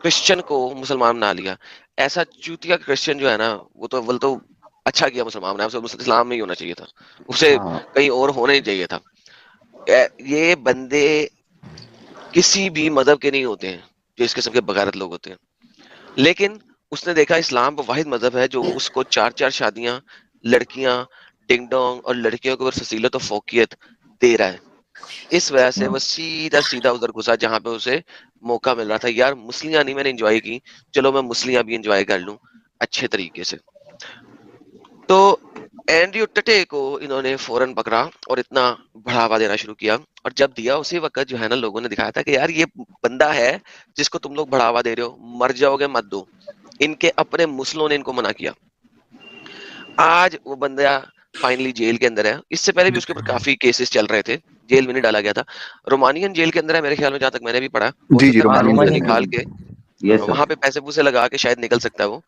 کرسچن کو مسلمان بنا لیا. ایسا چوتیا کرسچن جو ہے نا, وہ تو اچھا کیا مسلمان بنا, اسے اسلام میں ہی ہونا چاہیے تھا, اسے کہیں اور ہونا ہی چاہیے تھا. یہ بندے کسی بھی مذہب کے نہیں ہوتے ہیں جو اس قسم کے بغیرت لوگ ہوتے ہیں, لیکن اس نے دیکھا اسلام واحد مذہب ہے جو اس کو 4 شادیاں, لڑکیاں, ڈنگ ڈونگ اور لڑکیوں کے اوپر فضیلت و فوقیت دے رہا ہے. اس وجہ سے وہ سیدھا ادھر گھسا جہاں پہ اسے موقع مل رہا تھا. یار مسلیاں نہیں میں نے انجوائے کی, چلو میں مسلیاں بھی انجوائے کر لوں اچھے طریقے سے. تو اینڈریو ٹٹے کو انہوں نے فوراً پکڑا اور اتنا بڑھاوا دینا شروع کیا, اور جب دیا اسی وقت جو ہے نا لوگوں نے دکھایا تھا کہ یار یہ بندہ ہے جس کو تم لوگ بڑھاوا دے رہے ہو, مر جاؤ گے مت دو. ان کے اپنے مسلموں نے ان کو منع کیا. آج وہ بندہ فائنلی جیل کے اندر ہے. اس سے پہلے بھی اس کے اوپر کافی کیسز چل رہے تھے, جیل میں نہیں ڈالا گیا تھا. رومانین جیل کے اندر ہے میرے خیال میں, جہاں تک میں نے بھی پڑھا. جی رومانین رومانین نکال کے وہاں پہ پیسے پوسے لگا کے شاید نکل سکتا ہے وہ,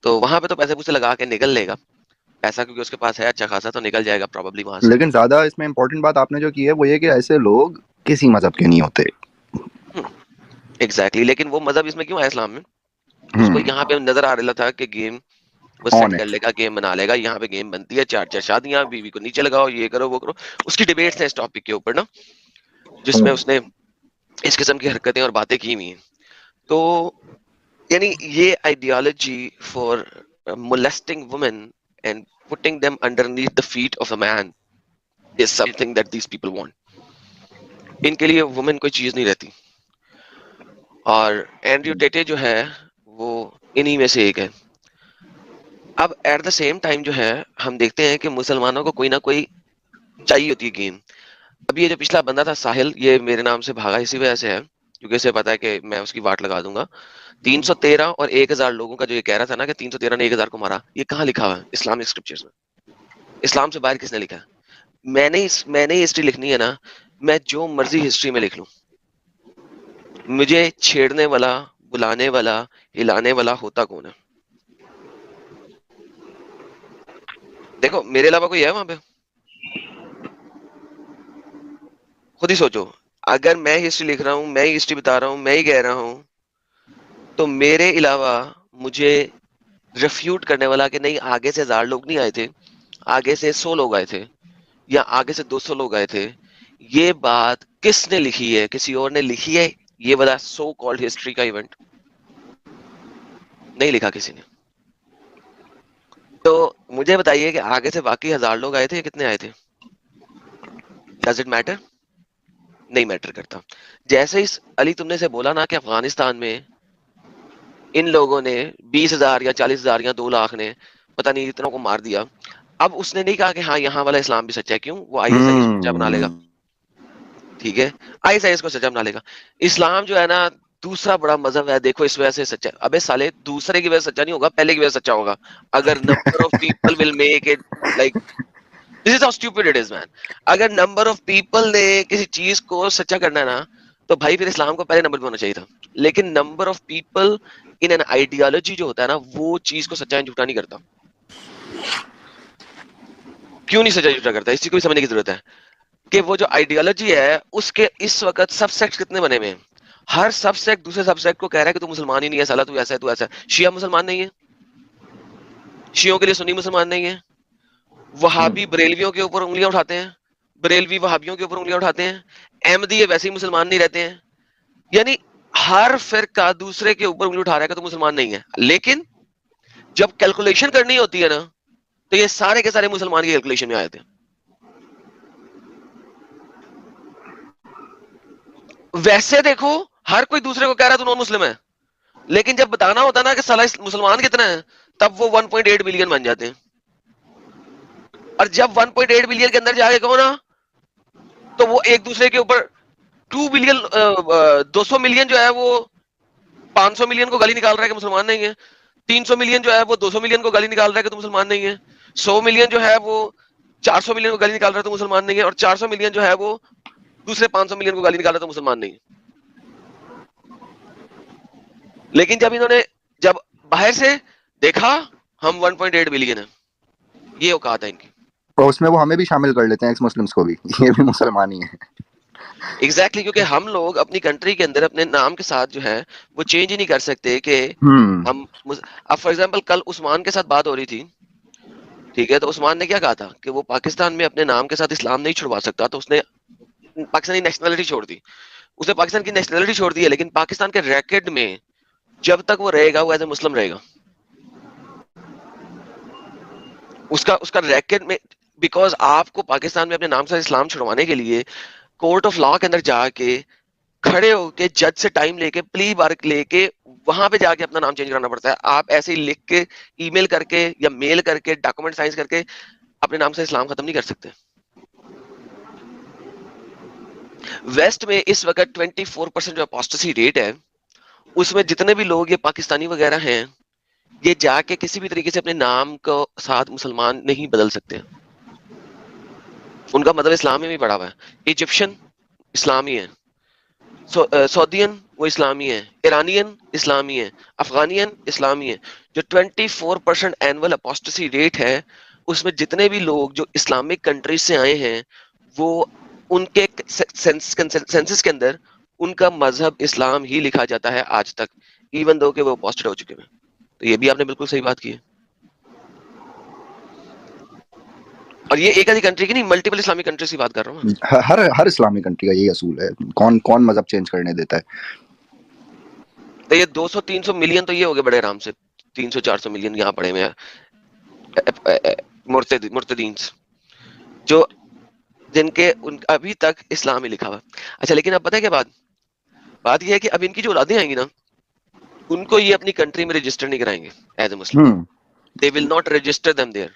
تو وہاں پہ تو پیسے پوسے لگا کے نکل لے گا پیسہ, کیونکہ اس کے پاس ہے اچھا خاصا, تو نکل جائے گا پروبیبلی وہاں سے. لیکن زیادہ اس میں امپورٹنٹ بات آپ نے جو کی ہے وہ یہ کہ ایسے لوگ کسی مذہب کے نہیں ہوتے. ایگزیکٹلی, لیکن وہ مذہب اس میں کیوں ہے اسلام میں؟ اس کو یہاں پہ نظر آ رہا تھا کہ گیم وہ سیٹ کر لے گا, گیم بنا لے گا. یہاں پہ گیم بنتی ہے, 4 شادیاں, بیوی کو نیچے لگاؤ, یہ کرو وہ کرو. اس کی ڈیبیٹس ہیں اس ٹاپک کے اوپر نا, جس میں اس نے اس قسم کی حرکتیں اور باتیں کی ہوئی ہیں. تو یعنی یہ ideology for molesting women and putting them underneath the feet of a man is something that these people want. ان کے لیے وومن کوئی چیز نہیں رہتی. اور اینڈریو ٹیٹے جو ہے وہ انہی میں سے ایک ہے. اب ایٹ دا سیم ٹائم جو ہے ہم دیکھتے ہیں کہ مسلمانوں کو کوئی نہ کوئی چاہیے ہوتی ہے گیم. اب یہ جو پچھلا بندہ تھا ساحل, یہ میرے نام سے بھاگا اسی وجہ سے ہے کیونکہ اسے پتا ہے کہ میں اس کی واٹ لگا دوں گا. 313 اور 1000 لوگوں کا جو یہ کہہ رہا تھا نا کہ 313 نے 1000 کو مارا, یہ کہاں لکھا ہوا ہے اسلامک اسکرپچرز میں؟ اسلام سے باہر کس نے لکھا ہے؟ میں نے ہسٹری لکھنی ہے نا, میں جو مرضی ہسٹری میں لکھ لوں, مجھے چھیڑنے والا, بلانے والا, ہلانے والا ہوتا کون ہے؟ دیکھو میرے علاوہ کوئی ہے وہاں پہ؟ خود ہی سوچو. اگر میں ہسٹری لکھ رہا ہوں, میں ہی ہسٹری بتا رہا ہوں, میں ہی کہہ رہا ہوں, تو میرے علاوہ مجھے ریفیوٹ کرنے والا کہ نہیں آگے سے 1000 لوگ نہیں آئے تھے, آگے سے 100 لوگ آئے تھے, یا آگے سے 200 لوگ آئے تھے, یہ بات کس نے لکھی ہے؟ کسی اور نے لکھی ہے یہ والا سو کالڈ ہسٹری کا ایونٹ؟ نہیں لکھا کسی نے. تو مجھے بتائیے کہ آگے سے باقی 1000 لوگ آئے تھے یا کتنے آئے تھے؟ Does it matter? نہیں میٹر کرتا. جیسے ہی علی تم نے سے بولا نا کہ افغانستان میں ان لوگوں نے 20,000 یا 40,000 یا 2 لاکھ نے پتہ نہیں اتنوں کو مار دیا, اب اس نے نہیں کہا کہ ہاں یہاں والا اسلام بھی سچا ہے. کیوں؟ وہ آئی ایس آئی کو سچا بنا لے گا. ٹھیک ہے, آئی ایس آئی کو سچا بنا لے گا. اسلام جو ہے نا دوسرا بڑا مذہب ہے, دیکھو اس وجہ سے سچا. ابے سالے دوسرے کی وجہ سے سچا نہیں ہوگا, پہلے کی وجہ سے سچا ہوگا. اگر number of people will make it like this is how stupid it is man. اگر نمبر آف پیپل نے کسی چیز کو سچا کرنا ہے نا تو بھائی پھر اسلام کو پہلے نمبر پہ ہونا چاہیے تھا. لیکن number of people in an ideology جو ہوتا ہے نا وہ چیز کو سچا جھوٹا نہیں کرتا. کیوں نہیں سچا جھوٹا کرتا؟ اسی کو بھی سمجھنے کی ضرورت ہے کہ وہ جو آئیڈیالوجی ہے اس کے اس وقت سب سیکٹ کتنے بنے ہوئے ہیں. ہر سب سیکٹ دوسرے سب سیکٹ کو کہہ رہا ہے کہ تو مسلمان ہی نہیں ہے, سالا تو ایسا ہے, تو ایسا ہے. شیعہ مسلمان نہیں ہے, شیعوں کے لیے سنی مسلمان نہیں ہے. وہابی بریلویوں کے اوپر انگلیاں اٹھاتے ہیں, بریلوی وہابیوں کے اوپر انگلیاں اٹھاتے ہیں. احمدی ویسے ہی مسلمان نہیں رہتے ہیں. یعنی ہر فرقہ دوسرے کے اوپر انگلی اٹھا رہا ہے کہ تو مسلمان نہیں ہے. لیکن جب کیلکولیشن کرنی ہوتی ہے نا تو یہ سارے کے سارے مسلمان کی کیلکولیشن میں آئے تھے. ویسے دیکھو ہر کوئی دوسرے کو کہہ رہا ہے تو نان مسلم ہے, لیکن جب بتانا ہوتا نا کہ سالہ مسلمان کتنا ہے تب وہ 1.8 بلین بن جاتے ہیں. اور جب 1.8 بلین کے اندر جا کے کہو نا تو وہ ایک دوسرے کے اوپر 2 بلین 200 ملین جو ہے وہ 500 ملین کو گالی نکال رہا ہے کہ مسلمان نہیں ہے. 300 ملین جو ہے وہ 200 ملین کو گالی نکال رہا ہے کہ تو مسلمان نہیں ہے. 100 ملین جو ہے وہ 400 ملین کو گالی نکال رہا ہے تو مسلمان نہیں ہے. اور 400 ملین جو ہے وہ دوسرے 500 ملین کو گالی نکال رہا ہے تو مسلمان نہیں ہے. لیکن جب انہوں نے جب باہر سے دیکھا ہم 1.8 بلین ہیں, یہ اوقات ہے ان کی. اور اس میں وہ ہمیں بھی شامل کر لیتے ہیں, ایکس مسلمس کو بھی, یہ بھی مسلمان ہی ہیں. ایگزیکٹلی, کیونکہ ہم لوگ اپنی کنٹری کے اندر اپنے نام کے ساتھ جو ہے وہ چینج ہی نہیں کر سکتے کہ ہم اب فار ایگزامپل کل عثمان کے ساتھ بات ہو رہی تھی, ٹھیک ہے, تو عثمان نے کیا کہا تھا کہ وہ پاکستان میں اپنے نام کے ساتھ اسلام نہیں چھڑوا سکتا, تو اس نے پاکستانی نیشنلٹی چھوڑ دی. اس نے پاکستان کی نیشنلٹی چھوڑ دی ہے, لیکن پاکستان کے ریکارڈ میں جب تک وہ رہے گا وہ ایز اے مسلم رہے گا. اس کا ریکارڈ میں, بیکاز آپ کو پاکستان میں اپنے نام سے اسلام چھڑوانے کے لیے کورٹ آف لا کے اندر جا کے کھڑے ہو کے جج سے ٹائم لے کے پلی بارک لے کے وہاں پہ جا کے اپنا نام چینج کرنا پڑتا ہے. آپ ایسے ہی لکھ کے ای میل کر کے یا میل کر کے ڈاکومنٹ سائنس کر کے اپنے نام سے اسلام ختم نہیں کر سکتے. ویسٹ میں اس وقت 24% جو اپوسٹسی ریٹ ہے, اس میں جتنے بھی لوگ یہ پاکستانی وغیرہ ہیں یہ جا کے کسی بھی طریقے سے اپنے نام کو ساتھ مسلمان نہیں بدل سکتے. ان کا مطلب اسلام میں بھی پڑا ہوا ہے. ایجپشن اسلامی ہے, سعودین وہ اسلامی ہے, ایرانین اسلامی ہے, افغانین اسلامی ہے. جو 24% اینول اپوسٹسی ریٹ ہے اس میں جتنے بھی لوگ جو اسلامک کنٹریز سے آئے ہیں وہ ان کے سینسس کے اندر ان کا مذہب اسلام ہی لکھا جاتا ہے آج تک, ایون دو کہ وہ اپوسٹڈ ہو چکے ہیں. تو یہ بھی آپ نے بالکل صحیح بات کی ہے. اور یہ ایک آدھی کنٹری کی نہیں, ملٹیپل اسلامک کنٹریز کی بات کر رہا ہوں. ہر اسلامی کنٹری کا یہی اصول ہے, کون مذہب چینج کرنے دیتا ہے. تو یہ 200-300 ملین تو یہ ہو گئے بڑے آرام سے, 300-400 ملین یہاں پڑے ہوئے ہیں مرتدین جو جن کے ابھی تک اسلام ہی لکھا ہوا. اچھا لیکن اب پتہ ہے کیا بات یہ ہے کہ اب ان کی جو اولادیں آئیں گی نا ان کو یہ اپنی کنٹری میں رجسٹر نہیں کرائیں گے as a Muslim. They will not register them there.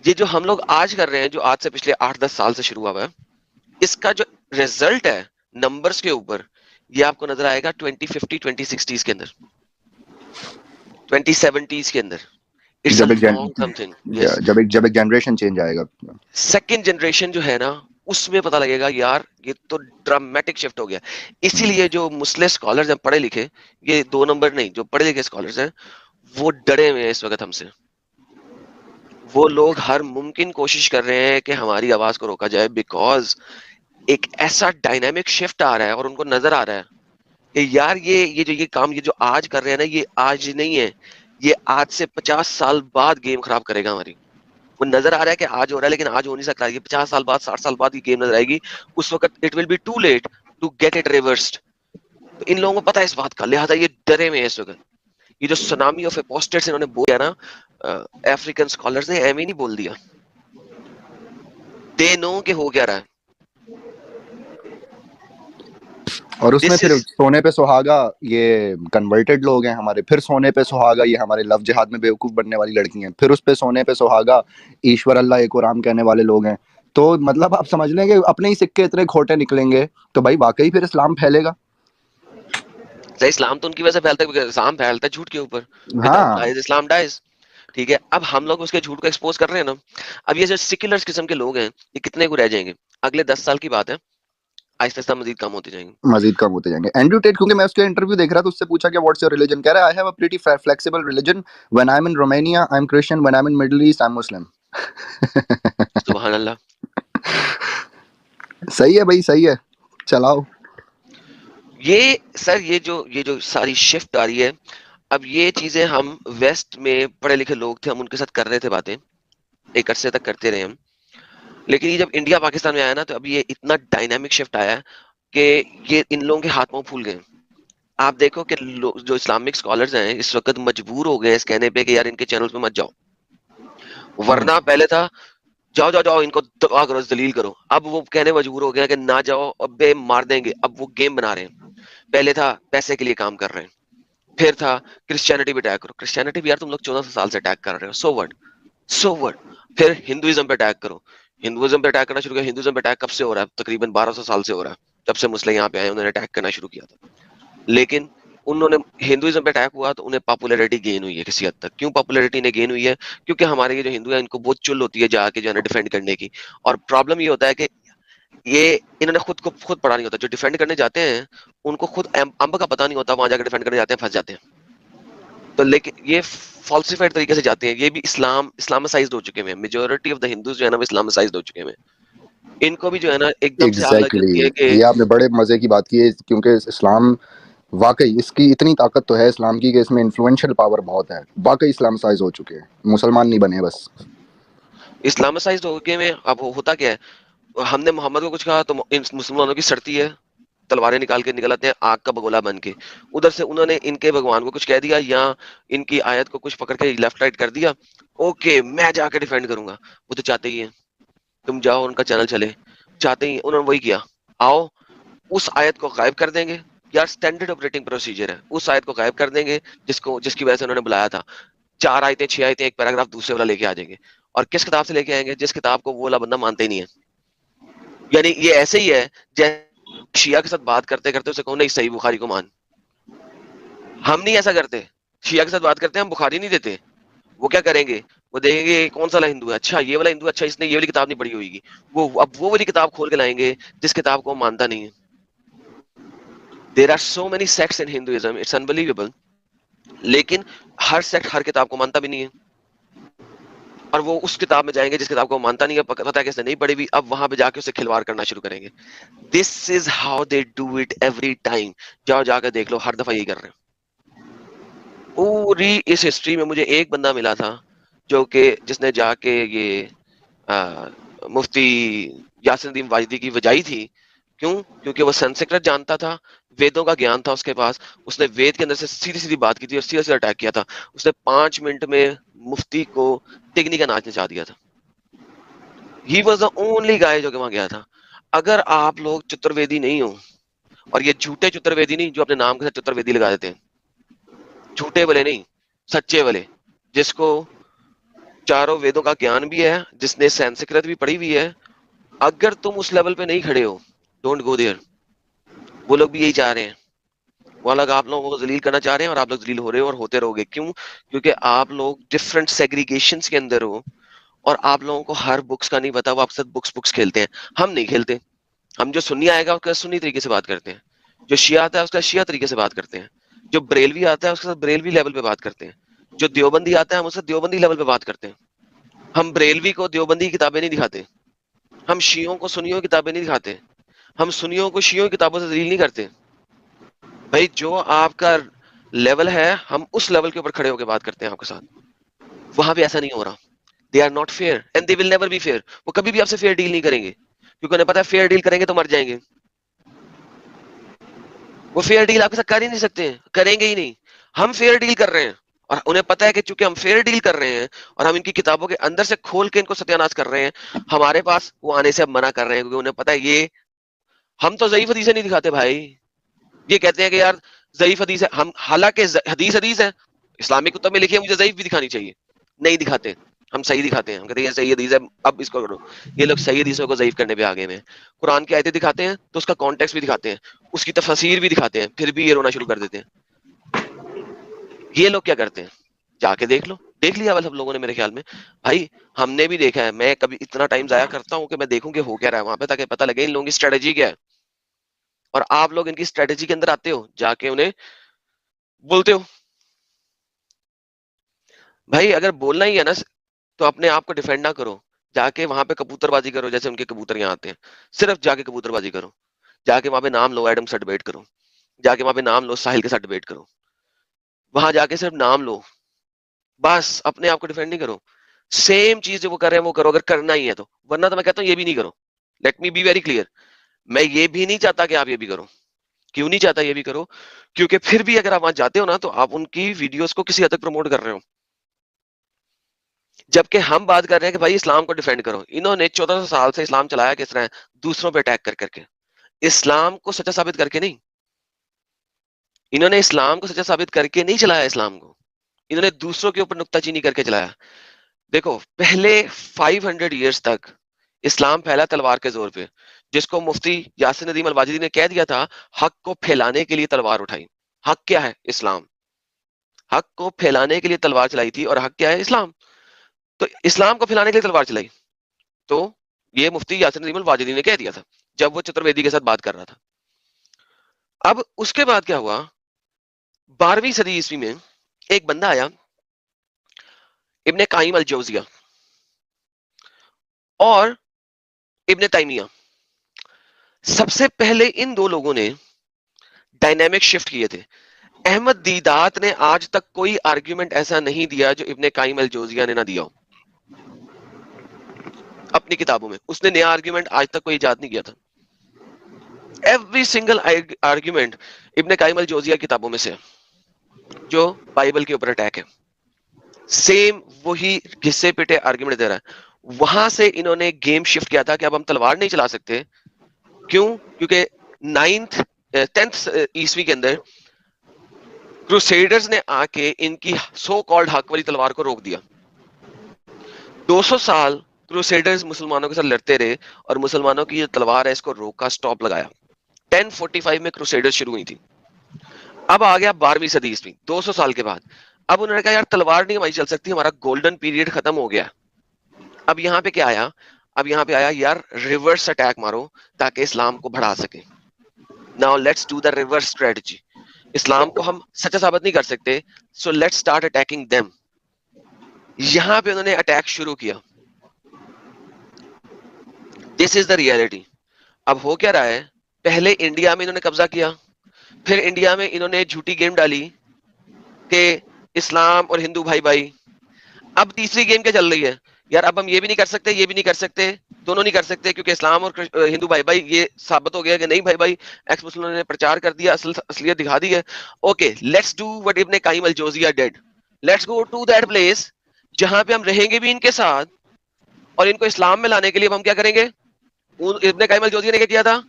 یہ جو ہم لوگ آج کر رہے ہیں, جو آج سے پچھلے 8-10 سال سے شروع ہوا ہے, اس کا جو ریزلٹ ہے نمبرز کے اوپر یہ آپ کو نظر آئے گا 2050 2060 کے اندر, 2070 کے اندر. جب ایک جنریشن چینج آئے گا, سیکنڈ جنریشن جو ہے نا اس میں پتہ لگے گا یار یہ تو ڈرامیٹک شفٹ ہو گیا. اسی لیے جو مسلم اسکالرز ہیں پڑھے لکھے, یہ 2 نمبر نہیں, جو پڑھے لکھے اسکالرز ہیں وہ ڈرے ہوئے ہیں اس وقت ہم سے. وہ لوگ ہر ممکن کوشش کر رہے ہیں کہ ہماری آواز کو روکا جائے, بیکاز ایک ایسا ڈائنامک شفٹ آ رہا ہے اور ان کو نظر آ رہا ہے کہ یار یہ کام یہ جو آج کر رہے ہیں نا یہ آج نہیں ہے, یہ آج سے 50 سال بعد گیم خراب کرے گا ہماری. وہ نظر آ رہا ہے کہ آج ہو رہا ہے لیکن آج ہو نہیں سکتا, یہ 50 سال بعد 60 سال بعد یہ گیم نظر آئے گی. اس وقت it will be too late to get it reversed. تو ان لوگوں کو پتا ہے اس بات کا, لہٰذا یہ ڈرے ہوئے ہیں اس وقت یہ جو سونامی آف اپوسٹیٹس انہوں نے بول دیا نا افریقن اسکالرز نے ایویں نہیں بول دیا, دے نو کہ ہو کیا رہا ہے. اور اس میں This پھر is سونے پہ سہاگا یہ کنورٹڈ لوگ ہیں ہمارے, پھر سونے پہ سہاگا یہ ہمارے لو جہاد میں بیوقوف بننے والی لڑکی ہیں, پھر اس پہ سونے پہ سہاگا ایشور اللہ ایک اور رام کہنے والے لوگ ہیں. تو مطلب آپ سمجھ لیں کہ اپنے ہی سکے اتنے کھوٹے نکلیں گے تو بھائی واقعی پھر اسلام پھیلے گا. اسلام تو ان کی وجہ سے پھیلتا ہے, اسلام پھیلتا ہے جھوٹ کے اوپر. Without ہاں lies, اسلام ڈائز. ٹھیک ہے, اب ہم لوگ اس کے جھوٹ کو ایکسپوز کر رہے ہیں نا. اب یہ جو سیکولر قسم کے لوگ ہیں یہ کتنے کو رہ جائیں گے اگلے 10 سال کی بات ہے, آہستہ آہستہ مزید کم ہوتے جائیں گے. مزید کم ہوتے جائیں گے. اینڈریو ٹیٹ, کیونکہ میں اس کے انٹرویو دیکھ رہا تھا, اس سے پوچھا کہ واٹس یور ریلیجن, کہہ رہا ہے I have a pretty flexible religion, when I'm in Romania I'm Christian, when I'm in Middle East I'm Muslim. سبحان اللہ. صحیح ہے بھائی, صحیح ہے, چلاؤ. یہ سر یہ جو ساری شفٹ آ رہی ہے, اب یہ چیزیں ہم ویسٹ میں پڑھے لکھے لوگ تھے, ہم ان کے ساتھ کر رہے تھے باتیں, ایک عرصے تک کرتے رہے ہم. لیکن یہ جب انڈیا پاکستان میں آیا نا تو اب یہ اتنا ڈائنامک شفٹ آیا کہ یہ ان لوگوں کے ہاتھ پاؤں پھول گئے. آپ دیکھو کہ جو اسلامک اسکالرز ہیں اس وقت مجبور ہو گئے اس کہنے پہ کہ یار ان کے چینل پہ مت جاؤ, ورنہ پہلے تھا جاؤ جاؤ جاؤ ان کو دبا کرو ذلیل کرو. اب وہ کہنے مجبور ہو گیا کہ نہ جاؤ, اب مار دیں گے. اب وہ گیم بنا رہے ہیں. پہلے تھا پیسے کے لیے کام کر رہے ہیں, پھر تھا کرسچینٹی پہ اٹیک کرو. کرسچینٹی بھی یار تم لوگ 1400 سال سے اٹیک کر رہے ہو, سو وٹ. پھر ہندوازم پہ اٹیک کرو, ہندوازم پہ اٹیک کرنا شروع کیا. ہندوازم پہ اٹیک کب سے ہو رہا ہے؟ تقریباً 1200 سال سے ہو رہا ہے, جب سے مسلم یہاں پہ آئے انہوں نے اٹیک کرنا شروع کیا تھا. لیکن انہوں نے ہندوازم پہ اٹیک ہوا تو انہیں پاپولیرٹی گین ہوئی ہے کسی حد تک. کیوں پاپولیرٹی نے گین ہوئی ہے؟ کیونکہ ہمارے یہ جو ہندو ہیں ان کو بہت چل ہوتی ہے جا کے جو ہے نا ڈیفینڈ کرنے کی. اور پرابلم یہ ہوتا ہے کہ یہ انہوں نے خود پڑھا نہیں ہوتا. جو ڈیفینڈ کرنے جاتے ہیں ان کو خود امب کا پتہ نہیں ہوتا, وہاں جا کے ڈیفینڈ کرنے جاتے ہیں پھنس جاتے ہیں. تو لیکن یہ فالسیفائڈ طریقے سے جاتے ہیں. یہ بھی اسلامسائزڈ ہو چکے ہیں. میجورٹی آف دا ہندوز جو ہے نا وہ اسلامسائزڈ ہو چکے ہیں. ان کو بھی جو ہے نا ایک دم سے آگ لگ جاتی ہے کہ یہ آپ نے بڑے مزے کی بات کی ہے, کیونکہ اسلام واقعی اس کی اتنی طاقت تو ہے اسلام کی کہ اس میں انفلوئنشل پاور بہت ہے. واقعی اسلام سائز ہو چکے ہیں, مسلمان نہیں بنے بس. اسلامسائزڈ ہو گئے میں. اب ہوتا کیا ہے, ہم نے محمد کو کچھ کہا تو مسلمانوں کی سڑتی ہے, تلواریں نکال کے نکل آتے ہیں آگ کا بگولا بن کے. ادھر سے انہوں نے ان کے بھگوان کو کچھ کہہ دیا یا ان کی آیت کو کچھ پکڑ کے لیفٹ رائٹ کر دیا, اوکے میں جا کے ڈیفینڈ کروں گا. وہ تو چاہتے ہی ہیں تم جاؤ ان کا چینل چلے, چاہتے ہی انہوں نے وہی کیا. آؤ اس آیت کو غائب کر دیں گے. یار سٹینڈرڈ آپریٹنگ پروسیجر ہے, اس آیت کو غائب کر دیں گے جس کی وجہ سے انہوں نے بلایا تھا. 4 آیتیں 6 آیتیں ایک پیراگراف دوسرے والا لے کے آ جائیں گے. اور کس کتاب سے لے کے آئیں گے؟ جس کتاب کو وہ والا بندہ مانتا ہی نہیں ہے. یعنی یہ ایسے ہی ہے جیسے شیعہ کے ساتھ بات کرتے کرتے اسے کہو نہیں صحیح بخاری کو مان. ہم نہیں ایسا کرتے. شیعہ کے ساتھ بات کرتے ہیں ہم بخاری نہیں دیتے. وہ کیا کریں گے, وہ دیکھیں گے کون سا ہندو ہے, اچھا یہ والا ہندو, اچھا اس نے یہ والی کتاب نہیں پڑھی ہوئی گی. اب وہ والی کتاب کھول کے لائیں گے جس کتاب کو مانتا نہیں ہے. There are so many sects in Hinduism, it's unbelievable. لیکن ہر سیکٹ ہر کتاب کو مانتا بھی نہیں ہے, اور وہ اس کتاب میں جائیں گے جس کتاب کو مانتا نہیں ہے, پتہ ہے کہ اس نے نہیں پڑھی ہوئی, اب وہاں پہ جا کے اسے کھلواڑ کرنا شروع کریں گے. This is how they do it every time. جاؤ جا کے دیکھ لو, ہر دفعہ یہی کر رہے ہیں. پوری اس ہسٹری میں مجھے ایک بندہ ملا تھا جو کہ جس نے جا کے یہ مفتی یاسر الدین واجدی کی وجائی تھی. کیوں؟ کیونکہ وہ سنسکرت جانتا تھا, ویدوں کا گیان تھا اس کے پاس. اس نے وید کے اندر سے سیدھی سیدھی بات کی تھی اور سیدھا سیدھا اٹیک کیا تھا. اس نے 5 منٹ میں مفتی کو ٹگنی کا ناچ نچا دیا تھا. ہی واز دا اونلی گائے جو کہ وہاں گیا تھا. اگر آپ لوگ چترویدی نہیں ہو, اور یہ جھوٹے چترویدی نہیں جو اپنے نام کے ساتھ چترویدی لگا دیتے ہیں, جھوٹے والے نہیں, سچے والے, جس کو چاروں ویدوں کا گیان بھی ہے, جس نے سنسکرت بھی پڑھی ہوئی ہے, اگر تم اس لیول پہ نہیں کھڑے ہو, ڈونٹ گو دیئر. وہ لوگ بھی یہی چاہ رہے ہیں. وہ لوگ آپ لوگوں کو ذلیل کرنا چاہ رہے ہیں اور آپ لوگ ذلیل ہو رہے ہو اور ہوتے رہو گے. کیوں؟ کیونکہ آپ لوگ ڈفرینٹ سیگریگیشنز کے اندر ہو اور آپ لوگوں کو ہر بکس کا نہیں پتا. وہ آپ سب بکس کھیلتے ہیں, ہم نہیں کھیلتے. ہم جو سنی آئے گا اس کا سنی طریقے سے بات کرتے ہیں, جو شیعہ آتا ہے اس کا شیعہ طریقے سے بات کرتے ہیں, جو بریلوی آتا ہے اس کے ساتھ بریلوی لیول پہ بات کرتے ہیں, جو دیوبندی آتا ہے ہم اس سے دیوبندی لیول پہ بات کرتے ہیں. ہم بریلوی کو دیوبندی کتابیں نہیں دکھاتے, ہم شیعوں کو سنیوں کتابیں نہیں دکھاتے, ہم سنیوں کو شیعوں کتابوں سے ذلیل نہیں کرتے. بھائی جو آپ کا لیول ہے ہم اس لیول کے اوپر کھڑے ہو کے بات کرتے ہیں آپ کے ساتھ. وہاں پہ ایسا نہیں ہو رہا. They are not fair and they will never be fair. وہ کبھی بھی آپ سے فیئر ڈیل نہیں کریں گے, کیونکہ انہیں پتا ہے فیئر ڈیل کریں گے تو مر جائیں گے. وہ فیئر ڈیل آپ کے ساتھ کر ہی نہیں سکتے ہیں, کریں گے ہی نہیں. ہم فیئر ڈیل کر رہے ہیں اور انہیں پتا ہے کہ چونکہ ہم فیئر ڈیل کر رہے ہیں اور ہم ان کی کتابوں کے اندر سے کھول کے ان کو ستیاناش کر رہے ہیں، ہمارے پاس وہ آنے سے اب منع کر رہے ہیں، کیونکہ انہیں پتا ہے یہ ہم تو ضعیف حدیثیں نہیں دکھاتے بھائی. یہ کہتے ہیں کہ یار ضعیف حدیث ہے، ہم حالانکہ حدیث حدیث ہے، اسلامی کتب میں لکھی ہے، مجھے ضعیف بھی دکھانی چاہیے، نہیں دکھاتے، ہم صحیح دکھاتے ہیں. ہم کہتے ہیں یہ صحیح حدیث ہے، اب اس کو کرو. یہ لوگ صحیح حدیثوں کو ضعیف کرنے پہ آگے میں قرآن کی آیتیں دکھاتے ہیں تو اس کا کانٹیکسٹ بھی دکھاتے ہیں، اس کی تفسیر بھی دکھاتے ہیں، پھر بھی یہ رونا شروع کر دیتے ہیں. یہ لوگ کیا کرتے ہیں؟ جا کے دیکھ لو، دیکھ لیا سب لوگوں نے میرے خیال میں بھائی، ہم نے بھی دیکھا ہے. میں کبھی اتنا ٹائم ضائع کرتا ہوں کہ میں دیکھوں کہ ہو کیا رہا ہے وہاں پہ، تاکہ پتہ لگے ان لوگوں کی اسٹریٹجی کیا ہے. اور آپ لوگ ان کی اسٹریٹجی کے اندر آتے ہو، جا کے انہیں بولتے ہو. بھائی اگر بولنا ہی ہے نا تو اپنے آپ کو ڈیفینڈ نہ کرو، جا کے وہاں پہ کبوتر بازی کرو جیسے ان کے کبوتر یہاں آتے ہیں. صرف جا کے کبوتر بازی کرو، جا کے وہاں پہ نام لو، ایڈم سے ڈیبیٹ کرو، جا کے وہاں پہ نام لو، ساحل کے ساتھ ڈیبیٹ کرو، وہاں جا کے صرف نام لو، بس اپنے آپ کو ڈیفینڈ نہیں کرو. سیم چیز جو وہ کر رہے ہیں وہ کرو اگر کرنا ہی ہے تو، ورنہ تو میں کہتا ہوں یہ بھی نہیں کرو. Let me be very clear, میں یہ بھی نہیں چاہتا کہ آپ یہ بھی کرو. کیوں نہیں چاہتا یہ بھی کرو؟ کیونکہ پھر بھی اگر آپ وہاں جاتے ہو نا تو آپ ان کی ویڈیوز کو کسی حد تک پروموٹ کر رہے ہو، جبکہ ہم بات کر رہے ہیں کہ بھائی اسلام کو ڈیفینڈ کرو. انہوں نے 1400 سال سے اسلام چلایا کس طرح؟ دوسروں پہ اٹیک کر کر کے، اسلام کو سچا ثابت کر کے نہیں. انہوں نے اسلام کو سچا ثابت کر کے نہیں چلایا، اسلام کو انہوں نے دوسروں کے اوپر نکتہ چینی کر کے چلایا. دیکھو پہلے 500 ایئرز تک اسلام پھیلا تلوار کے زور پہ، جس کو مفتی یاسر ندیم الواجدی نے کہہ دیا تھا حق کو پھیلانے کے لیے تلوار اٹھائی. حق کیا ہے؟ اسلام. حق کو پھیلانے کے لیے تلوار چلائی تھی، اور حق کیا ہے؟ اسلام. تو اسلام کو پھیلانے کے لیے تلوار چلائی، تو یہ مفتی یاسر ندیم الواجدی نے کہہ دیا تھا جب وہ چترویدی کے ساتھ بات کر رہا تھا. اب اس کے بعد کیا ہوا؟ 12ویں صدی عیسوی میں ایک بندہ آیا، ابن قیم الجوزیہ اور ابن تیمیہ. سب سے پہلے ان دو لوگوں نے ڈائنامک شفٹ کیے تھے. احمد دیدات نے آج تک کوئی آرگیومنٹ ایسا نہیں دیا جو ابن قیم الجوزیہ نے نہ دیا ہو اپنی کتابوں میں. اس نے نیا آرگیومنٹ آج تک کوئی ایجاد نہیں کیا تھا. ایوری سنگل آرگیومنٹ ابن قیم الجوزیہ کتابوں میں سے جو بائبل کے اوپر اٹیک ہے، سیم وہی گھسے پیٹے آرگیومنٹ دے رہا ہے. وہاں سے انہوں نے گیم شفٹ کیا تھا کہ اب ہم تلوار نہیں چلا سکتے. کیوں؟ کیونکہ 10th عیسوی کے اندر کروسیڈرز نے آ کے ان کی سو کالڈ حق والی تلوار کو روک دیا. 200 سال کروسیڈرز مسلمانوں کے ساتھ لڑتے رہے اور مسلمانوں کی یہ تلوار ہے اس کو روکا، سٹاپ لگایا. 1045 میں کروسیڈرز شروع ہوئی تھی. اب آ گیا 12ویں صدی عیسوی، 200 سال کے بعد. اب انہوں نے کہا یار تلوار نہیں ہماری چل سکتی، ہمارا گولڈن پیریڈ ختم ہو گیا. اب یہاں پہ کیا آیا؟ اب یہاں پہ آیا یار ریورس اٹیک مارو تاکہ اسلام کو بڑھا سکے. Now let's do the reverse strategy. Islam کو ہم سچا ثابت نہیں کر سکتے، so let's start attacking them. یہاں پہ انہوں نے اٹیک شروع کیا. This is the reality. اب ہو کیا رہا ہے؟ پہلے انڈیا میں انہوں نے قبضہ کیا، پھر انڈیا میں انہوں نے جھوٹی گیم ڈالی کہ اسلام اور ہندو بھائی بھائی. اب تیسری گیم کیا چل رہی ہے؟ یار اب ہم یہ بھی نہیں کر سکتے، یہ بھی نہیں کر سکتے، دونوں نہیں کر سکتے، کیونکہ اسلام اور ہندو بھائی بھائی یہ ثابت ہو گیا کہ نہیں بھائی بھائی ایکس مسلمانوں نے پرچار کر دیا، اصلیت دکھا دی ہے. Okay let's do what Ibn Qayyim Aljawziyya did. Let's go to that place جہاں پہ ہم رہیں گے بھی ان کے ساتھ، اور ان کو اسلام میں لانے کے لیے ہم کیا کریں گے؟ ابن قیم الجوزیہ نے کیا کیا تھا؟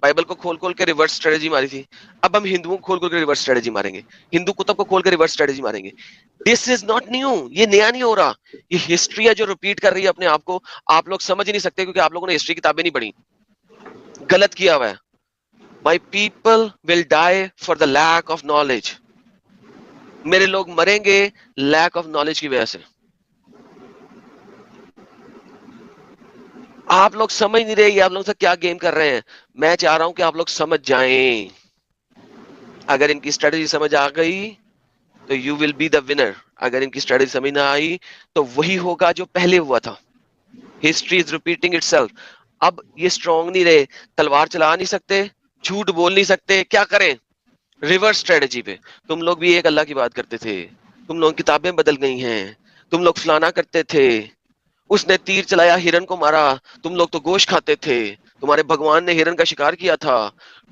بائبل کو کھول کھول کے ریورس اسٹریٹجی ماری تھی. اب ہم ہندوؤں کو کھول کھول کے ریورس اسٹریٹجی ماریں گے، ہندو کتب کو کھول کے ریورس اسٹریٹجی ماریں گے. دس از ناٹ نیو، یہ نیا نہیں ہو رہا، یہ ہسٹری ہے جو ریپیٹ کر رہی ہے اپنے آپ کو. آپ لوگ سمجھ ہی نہیں سکتے کیونکہ آپ لوگوں نے ہسٹری کتابیں نہیں پڑھی، غلط کیا ہوا ہے. My people will die for the lack of knowledge. میرے لوگ مریں گے لیک آف نالج کی وجہ سے. آپ لوگ سمجھ نہیں رہے یہ آپ لوگ سے کیا گیم کر رہے ہیں. میں چاہ رہا ہوں کہ آپ لوگ سمجھ جائیں. اگر ان کی اسٹریٹجی سمجھ آ گئی تو you will be the winner. اگر ان کی اسٹریٹجی سمجھ نہ آئی تو وہی ہوگا جو پہلے ہوا تھا. History is repeating it self. اب یہ اسٹرانگ نہیں رہے، تلوار چلا نہیں سکتے، جھوٹ بول نہیں سکتے، کیا کریں؟ ریورس اسٹریٹجی پہ. تم لوگ بھی ایک اللہ کی بات کرتے تھے، تم لوگ کتابیں بدل گئی ہیں، تم لوگ فلانا کرتے تھے، اس نے تیر چلایا ہرن کو مارا، تم لوگ تو گوشت کھاتے تھے، تمہارے بھگوان نے ہرن کا شکار کیا تھا,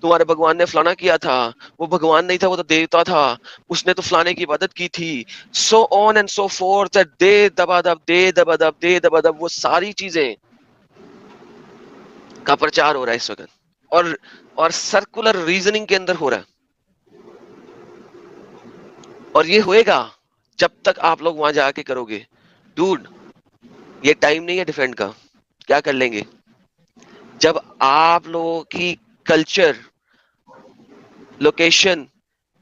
تمہارے بھگوان نے فلانا کیا تھا, وہ بھگوان نہیں تھا, وہ تو دیوتا تھا, اس نے تو فلانے کی عبادت کی تھی, سو آن اینڈ سو فورتھ, دے دب, وہ ساری چیزیں کا پرچار ہو رہا ہے اس وقت, اور سرکولر ریزننگ کے اندر ہو رہا ہے. اور یہ ہوئے گا جب تک آپ لوگ وہاں جا کے کرو گے. ڈوڈ یہ ٹائم نہیں ہے ڈیفینڈ کا, کیا کر لیں گے جب آپ لوگوں کی کلچر لوکیشن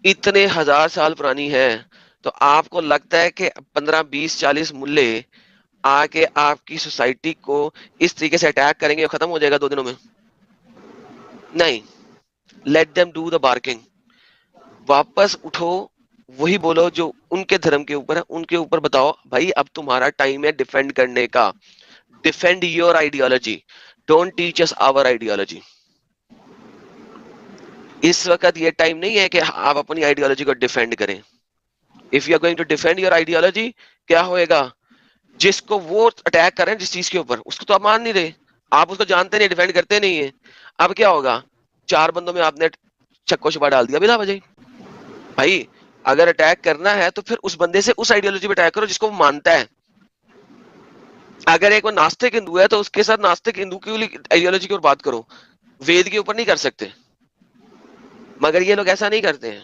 اتنے ہزار سال پرانی ہے, تو آپ کو لگتا ہے کہ 15-20-40 ملے آ کے آپ کی سوسائٹی کو اس طریقے سے اٹیک کریں گے اور ختم ہو جائے گا 2 دنوں میں؟ نہیں. Let them do the barking. واپس اٹھو, وہی بولو جو ان کے دھرم کے اوپر ہے, ان کے اوپر بتاؤ بھائی اب تمہارا ٹائم ہے ڈیفینڈ کرنے کا. Defend your ideology, don't teach us our ideology. اس وقت یہ ٹائم نہیں ہے کہ آپ اپنی آئیڈیالوجی کو ڈیفینڈ کریں. If you are going to defend your ideology, کیا ہوئے گا, جس کو وہ اٹیک کر رہے ہیں جس چیز کے اوپر, اس کو تو آپ مان نہیں رہے, آپ اس کو جانتے نہیں, ڈیفینڈ کرتے نہیں ہیں. اب کیا ہوگا, 4 بندوں میں آپ نے چکو چھپا ڈال دیا بلا وجہ. بھائی اگر اٹیک کرنا ہے تو پھر اس بندے سے اس آئیڈیالوجی پہ اٹیک کرو جس کو وہ مانتا ہے. اگر ایک وہ ناستک ہندو ہے تو اس کے ساتھ ناستک ہندو کی آئیڈیالوجی کی اور بات کرو, وید کے اوپر نہیں کر سکتے. مگر یہ لوگ ایسا نہیں کرتے ہیں,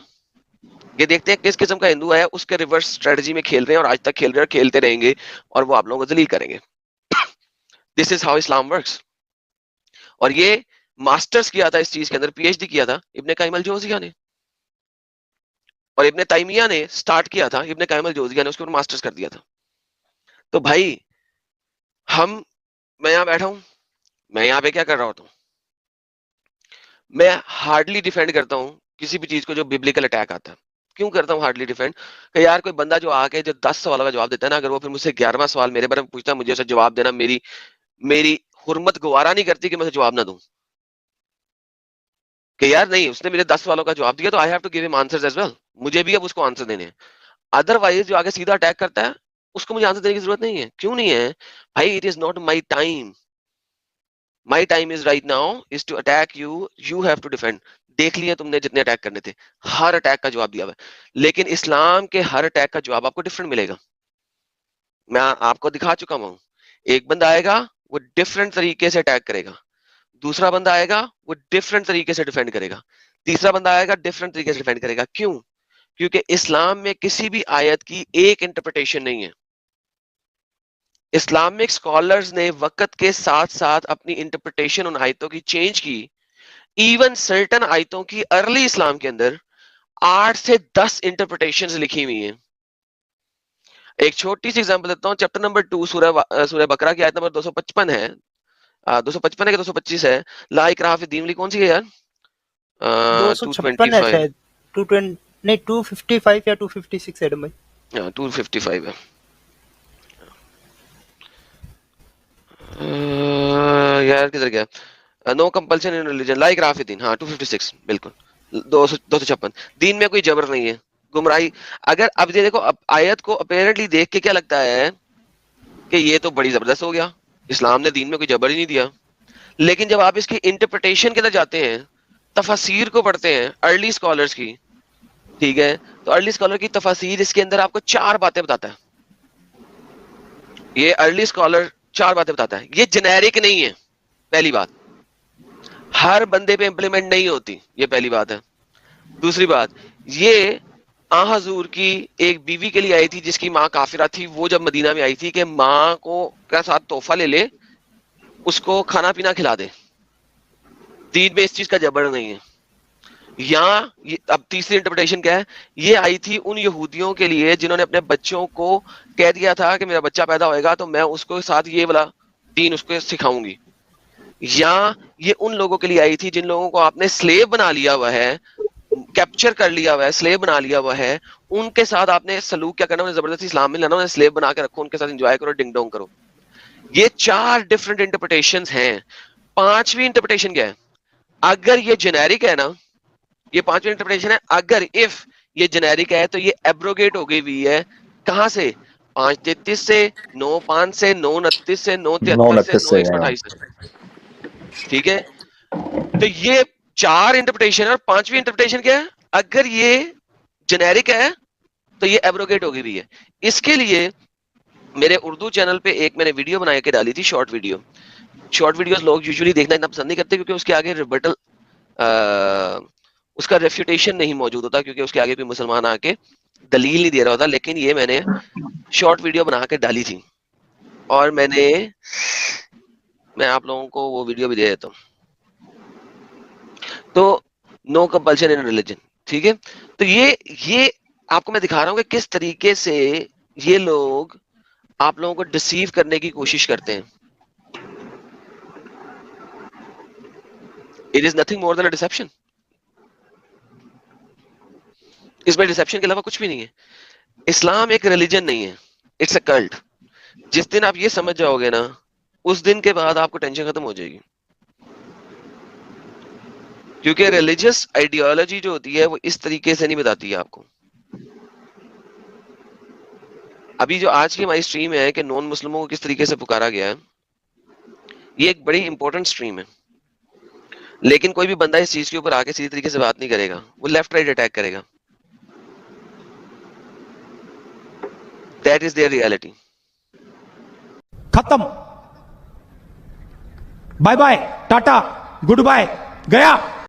یہ دیکھتے ہیں کس قسم کا ہندو ہے, اس کے ریورس اسٹریٹجی میں کھیل رہے ہیں, اور آج تک کھیل رہے ہیں اور کھیلتے رہیں گے, اور وہ آپ لوگوں کو ذلیل کریں گے. دس از ہاؤ اسلام ورکس. اور یہ ماسٹرز کیا تھا اس چیز کے اندر, پی ایچ ڈی کیا تھا ابن قیم الجوزیہ نے, اور ابن تیمیہ نے سٹارٹ کیا تھا, ابن قیم الجوزیہ نے اس کے اوپر ماسٹرز کر دیا تھا. تو بھائی میں یہاں بیٹھا ہوں, میں یہاں پہ کیا کر رہا ہوتا ہوں, میں ہارڈلی ڈیفینڈ کرتا ہوں کسی بھی چیز کو جو ببلیکل اٹیک آتا ہے. کیوں کرتا ہوں ہارڈلی ڈیفینڈ, کہ یار کوئی بندہ جو آ کے جو 10 سوالوں کا جواب دیتا ہے نا, اگر وہ پھر مجھ سے 11واں سوال میرے بارے میں پوچھتا ہے, مجھے اسے جواب دینا میری حرمت گوارا نہیں کرتی کہ میں اسے جواب نہ دوں. کہ یار نہیں, اس نے میرے 10 سوالوں کا جواب دیا تو آئی ہیو ٹو گیو ہم آنسرز ایز ویل, مجھے بھی اب اس کو آنسر دینے ہیں. ادروائز جو آگے سیدھا اٹیک کرتا ہے اس کو مجھے آنسر دینے کی ضرورت نہیں ہے. کیوں نہیں ہے بھائی, it is not my time. My time is right now is to attack you, you have to defend. دیکھ لیا تم نے جتنے اٹیک کرنے تھے, ہر اٹیک کا جواب دیا ہوا ہے, لیکن اسلام کے ہر اٹیک کا جواب آپ کو ڈفرنٹ ملے گا. میں آپ کو دکھا چکا ہوں, ایک بندہ آئے گا وہ ڈفرنٹ طریقے سے اٹیک کرے گا, دوسرا بندہ آئے گا وہ ڈفرنٹ طریقے سے ڈیفینڈ کرے گا, تیسرا بندہ آئے گا ڈفرنٹ طریقے سے ڈیفینڈ کرے گا. کیوں؟ کیونکہ اسلام میں کسی بھی آیت کی ایک انٹرپریٹیشن نہیں ہے. اسلامک اسکالرز نے وقت کے ساتھ ساتھ اپنی انٹرپریٹیشن ان آیتوں کی چینج کی. ایون سرٹن آیتوں کی ارلی اسلام کے اندر 8 سے 10 انٹرپریٹیشنز لکھی ہوئی ہیں. ایک چھوٹی سی ایگزامپل دیتا ہوں, چیپٹر نمبر 2 سورہ بقرہ کی آیت نمبر 255 ہے, 255 ہے کہ 225 ہے, لا اکراہ فی الدین والی کون سی ہے یار؟ 256 ہے شاید, 220 نہیں 255 یا 256 ہے بھائی. ہاں 255 ہے. یار کدھر گیا, نو کمپلشن ان ریلیجن لا اکراہ فی الدین, ہاں 256 بالکل, 256. دین میں کوئی جبر نہیں ہے, گمراہی. اگر اب یہ دیکھو, اب آیت کو اپیرنٹلی دیکھ کے کیا لگتا ہے کہ یہ تو بڑی زبردست ہو گیا, اسلام نے دین میں کوئی جبر ہی نہیں دیا. لیکن جب آپ اس کی انٹرپریٹیشن کے اندر جاتے ہیں, تفاسیر کو پڑھتے ہیں ارلی اسکالرز کی, ٹھیک ہے, تو ارلی اسکالر کی تفاسیر اس کے اندر آپ کو 4 باتیں بتاتا ہے. یہ ارلی اسکالر 4 باتیں بتاتا ہے. یہ جنیرک نہیں ہے, پہلی بات, ہر بندے پہ امپلیمنٹ نہیں ہوتی, یہ پہلی بات ہے. دوسری بات, یہ حضور کی ایک بیوی کے لیے آئی تھی جس کی ماں کافرہ تھی, وہ جب مدینہ میں آئی تھی کہ ماں کو کا ساتھ تحفہ لے لے, اس کو کھانا پینا کھلا دے. دین میں اس چیز کا جبر نہیں ہے. یہاں اب تیسری انٹرپریٹیشن کیا ہے, یہ آئی تھی ان یہودیوں کے لیے جنہوں نے اپنے بچوں کو کہہ دیا تھا کہ میرا بچہ پیدا ہوئے گا تو میں اس کو ساتھ یہ والا دین اس کو سکھاؤں گی. یا یہ ان لوگوں کے لیے آئی تھی جن لوگوں کو آپ نے سلیو بنا لیا ہوا ہے, کیپچر کر لیا ہوا ہے, سلیو بنا لیا ہوا ہے, ان کے ساتھ آپ نے سلوک کیا کرنا, انہیں زبردستی اسلام میں لانا, انہیں سلیو بنا کے رکھو, ان کے ساتھ انجوائے کرو, ڈنگ ڈونگ کرو. یہ 4 ڈفرنٹ انٹرپریٹیشنز ہیں. 5ویں انٹرپریٹیشن کیا ہے, اگر یہ جنیرک ہے نا, یہ 5ویں انٹرپریٹیشن ہے, اگر اف یہ جنیرک ہے تو یہ ایبروگیٹ ہو گئی ہوئی ہے. کہاں سے؟ 533 سے, 95 سے, 929 سے, 973 سے, 9128 سے. ٹھیک ہے, تو یہ 4 انٹرپریٹیشن اور 5ویں انٹرپریٹیشن کیا ہے؟ اگر یہ جنیرک ہے تو یہ ایبروگیٹ ہو گئی ہوئی ہے. اس کے لیے میرے اردو چینل پہ ایک میں نے ویڈیو بنا کے ڈالی تھی, شارٹ ویڈیو. شارٹ ویڈیوز لوگ یوزلی دیکھنا اتنا پسند نہیں کرتے کیونکہ اس کے آگے ریبٹل اس کا ریفیوٹیشن نہیں موجود ہوتا, کیونکہ اس کے آگے کوئی مسلمان آ کے دلیل نہیں دے رہا ہوتا. لیکن یہ میں نے شارٹ ویڈیو بنا کے ڈالی تھی اور میں آپ لوگوں کو وہ ویڈیو بھی دے دیتا ہوں. تو نو کمپلشن ان ریلیجن, ٹھیک ہے. تو یہ آپ کو میں دکھا رہا ہوں کہ کس طریقے سے یہ لوگ آپ لوگوں کو ڈسیو کرنے کی کوشش کرتے ہیں. It is nothing more than a deception. اس میں ڈسیپشن کے علاوہ کچھ بھی نہیں ہے. اسلام ایک ریلیجن نہیں ہے, اٹس اے کلٹ. جس دن آپ یہ سمجھ جاؤ گے نا, اس دن کے بعد آپ کو ٹینشن ختم ہو جائے گی. کیونکہ ریلیجس آئیڈیالوجی جو ہوتی ہے وہ اس طریقے سے نہیں بتاتی ہے آپ کو. ابھی جو آج کی ہماری اسٹریم ہے کہ نان مسلموں کو کس طریقے سے پکارا گیا ہے, یہ ایک بڑی امپورٹنٹ اسٹریم ہے. لیکن کوئی بھی بندہ اس چیز کے اوپر آ کے سیدھی طریقے سے بات نہیں کرے گا, وہ لیفٹ رائٹ اٹیک کرے گا. That is their reality. ختم, bye bye, tata, goodbye, گیا.